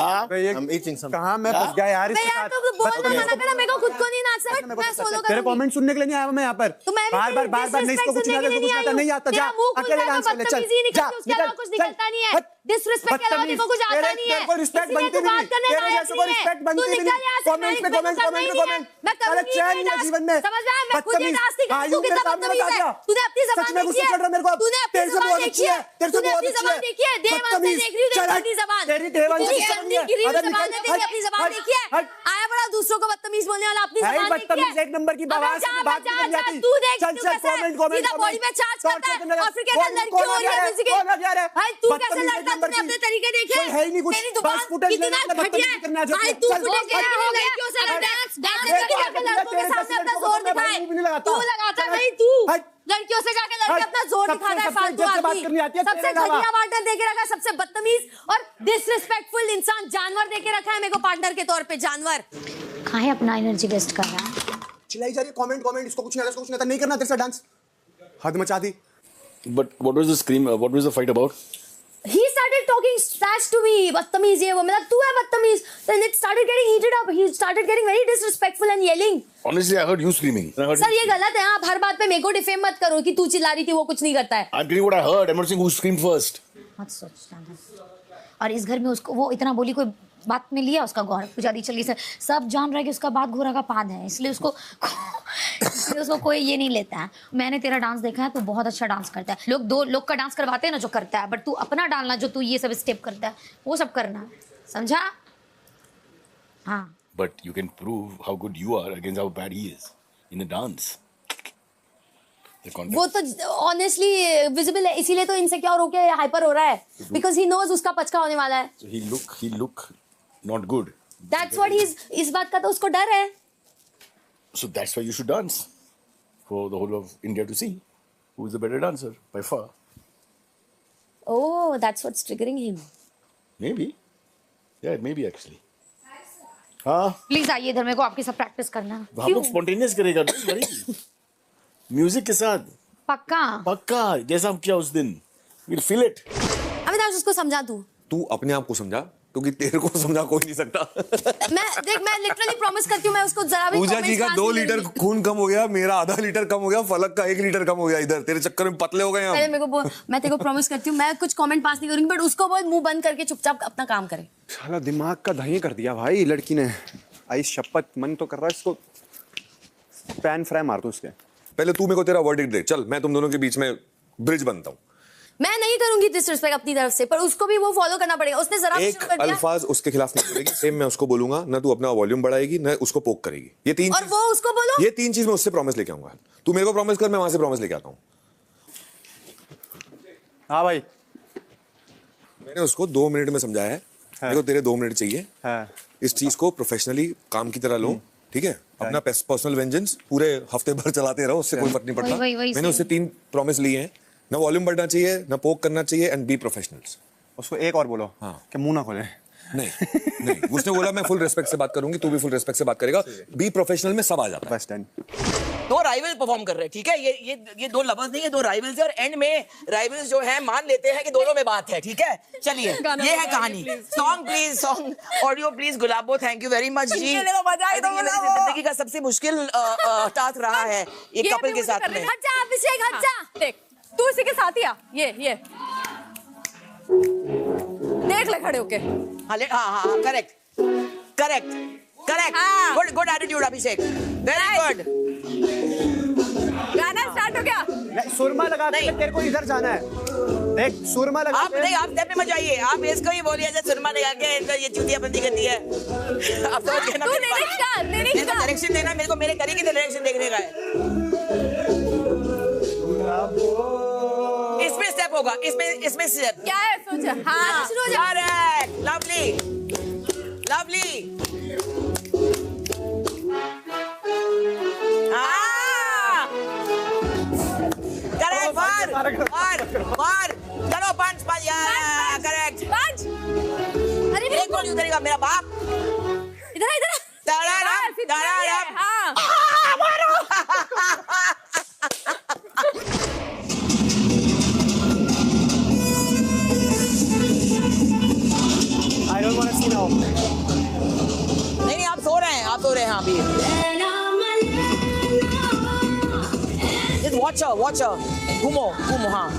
S9: कहाँ मैं फंस गया यार इसके साथ।
S13: तो बोलना मना करा, मेरे को खुद को नहीं नाचना है, मैं सोलो करूंगी।
S9: तेरे कमेंट सुनने के लिए नहीं आया मैं यहाँ पर।
S13: तो मैं
S9: बार बार नहीं, इसको कुछ नहीं आता, नहीं आता। जा अकेले डांस कर ले, चल जा,
S13: कुछ निकलता नहीं है। डिसरिस्पेक्ट के अलावा देखो कुछ आता नहीं है।
S9: तेरे को रिस्पेक्ट बनती नहीं, तेरे जैसे को रिस्पेक्ट बनती नहीं। कमेंट पे कमेंट।
S13: मैं करूंगी जीवन में, समझ में आया? मैं खुद ये डांस नहीं करती, तू कितना बदतमीज है। तूने अपनी जबान देखी है? तूने अपनी जबान देखी है? तूने अपनी जबान देखी है? देवान से देख रही हूँ अपनी जबान। तेरी गंदी गिरी जबान है तेरी, अपनी जबान देखी है? आया बड़ा दूसरों को बदतमीज बोलने वाला, अपनी जबान देखी है?
S9: एक नंबर की बवाल से बात नहीं जाती।
S13: तू देख,
S9: चल कमेंट
S13: सीधा बॉडी पे चार्ज करता है, और फिर कहता है लड़की हो रही है म्यूजिक। भाई तू कैसे लड़ता? तूने अपने तरीके देखे? तेरी जुबान कितना घटिया है। भाई तू फुटेज ले रहा है लड़कियों से, डांस करके लड़कों के सामने अपना जोर दिखाए। तू लगाता नहीं, तू लड़कियों से जाके लड़के अपना जोर दिखाता है फालतू आदमी। सबसे घटिया पार्टनर देके रखा है, सबसे बदतमीज और डिसरिस्पेक्टफुल इंसान, जानवर देके रखा है मेरे को पार्टनर के तौर पे, जानवर।
S5: कहाँ है अपना एनर्जी वेस्ट कर रहा है?
S9: चिल्लाई जा रही है, कमेंट इसको कुछ नहीं आता, इसको कुछ नहीं आता, नहीं करना तेरे से डांस। हद मचा दी।
S8: But what was the scream? What was the fight about?
S13: He started talking trash to me, बदतमीज ये वो, मतलब तू है बदतमीज। Then it started getting heated up. He started getting very disrespectful and yelling.
S8: Honestly, I heard you screaming.
S13: Sir ये गलत है, आप हर बात पे मेरे को डिफेम मत करो कि तू चिल्ला रही थी, वो कुछ नहीं करता है।
S8: I'm telling you what I heard. I'm not saying who screamed first.
S5: मत सोचना है। और इस घर में उसको वो इतना बोली, कोई बात में लिया उसका गौर? पुजारी चली से सब जान रहा है कि उसका बात घोड़ा का पाद है, इसलिए उसको उसको कोई ये नहीं लेता है। मैंने तेरा डांस देखा है, तू बहुत अच्छा डांस करता है। लोग दो लोग का डांस करवाते हैं ना जो करता है, बट तू अपना डालना, जो तू ये सब स्टेप करता है वो सब करना है, समझा? हाँ।
S8: But you can prove how good you are against how bad he is in the dance.
S13: वो तो ऑनेस्टली विजिबल है, इसीलिए तो इनसिक्योर होके हाइपर हो रहा है, बिकॉज ही नोज उसका पचका होने वाला है।
S8: So he look not good.
S13: That's what he's, इस बात का तो उसको डर है।
S8: So that's why you should dance for the whole of India to see who is the better dancer by far.
S13: Oh, that's what's triggering him.
S8: Maybe. Yeah, maybe actually. हाँ।
S5: Please आइए इधर, मेरे को आपके साथ प्रैक्टिस करना है।
S8: हम लोग स्पॉन्टेनियस करेगा म्यूजिक के साथ। पक्का जैसा हम किया उस दिन। We'll feel it.
S13: अविनाश उसको समझा
S11: तू अपने आप को समझा, क्योंकि तेरे को समझा कोई नहीं सकता।
S13: मैं लिटरली प्रॉमिस करती हूँ, मैं उसको जरा भी
S11: पूजा जी का 2 लीटर खून कम हो गया, मेरा आधा लीटर कम हो गया, फलक का 1 लीटर कम हो गया, इधर तेरे चक्कर में पतले हो गए हम।
S13: मैं तेरे को प्रॉमिस करती हूँ, मैं कुछ कमेंट पास नहीं करूंगी, बट उसको बोल मुंह बंद करके चुपचाप अपना काम करे।
S9: साला दिमाग का दही कर दिया भाई लड़की ने। आई शपथ, मन तो कर रहा है इसको पैन फ्राई मार दूं उसके।
S11: पहले तू मेरे को तेरा वर्डिक्ट दे, चल मैं तुम दोनों के बीच में ब्रिज बनता हूँ।
S13: मैं नहीं करूंगी डिसरिस्पेक्ट अपनी तरफ से, पर उसको भी वो फॉलो करना पड़ेगा। उसने जरा
S11: एक अल्फाज उसके खिलाफ नहीं बोलेगी, सेम मैं उसको बोलूंगा ना। तू अपना वॉल्यूम बढ़ाएगी ना उसको पोक करेगी। ये 3
S13: और वो उसको बोलो,
S11: ये 3 चीज मैं उससे प्रॉमिस लेके आऊंगा। तू मेरे को प्रॉमिस कर, मैं वहां से प्रॉमिस लेके आता हूँ।
S9: हाँ भाई,
S11: मैंने उसको 2 मिनट में समझाया है। मेरे को तेरे 2 मिनट चाहिए। इस चीज को प्रोफेशनली काम की तरह लो, ठीक है? अपना पर्सनल वेंजेंस पूरे हफ्ते भर चलाते रहो, उससे कोई फर्क नहीं पड़ता। मैंने उससे 3 प्रॉमिस लिए हैं, ना वॉल्यूम बढ़ना चाहिए, ना पोक करना चाहिए, एंड बी प्रोफेशनल्स।
S9: उसको एक और बोलो कि मुंह ना खोले।
S11: नहीं उसने बोला मैं फुल रिस्पेक्ट से बात करूंगी, तू भी फुल रिस्पेक्ट से बात करेगा। बी प्रोफेशनल में सब आ जाता है।
S9: बस डन।
S3: 2 राइवल परफॉर्म कर रहे हैं, ठीक है? ये 2 लवर्स नहीं है, 2 राइवल्स है, और एंड में राइवल्स जो है मान लेते हैं कि दोनों में बात है, ठीक है? चलिए ये है कहानी। Song please, song audio please. Gulabo, thank you very much जी। जिंदगी का सबसे मुश्किल टास्क रहा है ये कपल के साथ में।
S6: हट जा अभिषेक, हट जा। देख तू इसी के साथ ही आ, ये देख ले खड़े होके।
S3: हाँ करेक्ट गुड एटीट्यूड अभिषेक, वेरी गुड।
S6: गाना स्टार्ट हो गया।
S9: सुरमा लगा के तेरे को इधर जाना है। देख सुरमा लगा
S3: आप नहीं, आप स्टेप में मत जाइए, आप इसको ही बोलिए जैसे सुरमा लगा के इनका ये चूतियापंती करती है। अब समझ गए ना?
S6: तू लिरिक्स का
S3: डायरेक्शन देना मेरे को, मेरे तरीके से डायरेक्शन देखने का है। इसमें स्टेप होगा, इसमें स्टेप
S6: क्या है सोचा? हाँ शुरू हो जा।
S3: करेक्ट, लवली करेक्ट, मार चलो, पंच करेक्ट।
S13: अरे
S3: एक गोली उतरेगा मेरा बाप।
S13: इधर
S9: I don't want to see now.
S3: नहीं, आप सो रहे हैं अभी। Watch her. घूमो हाँ।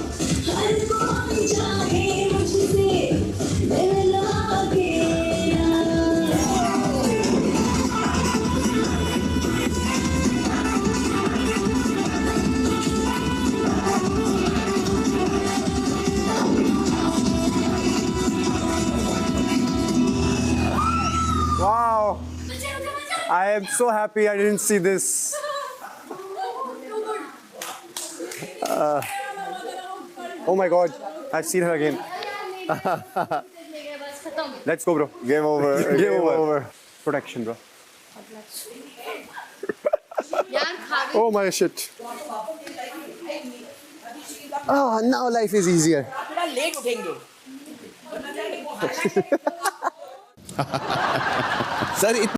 S9: Wow. I am so happy I didn't see this. Oh my God, I've seen her again. Let's go, bro.
S11: Game over.
S9: Game over. Protection, bro. Oh my shit. Oh, now life is easier.
S3: थोड़ा late उठेंगे।
S15: Sir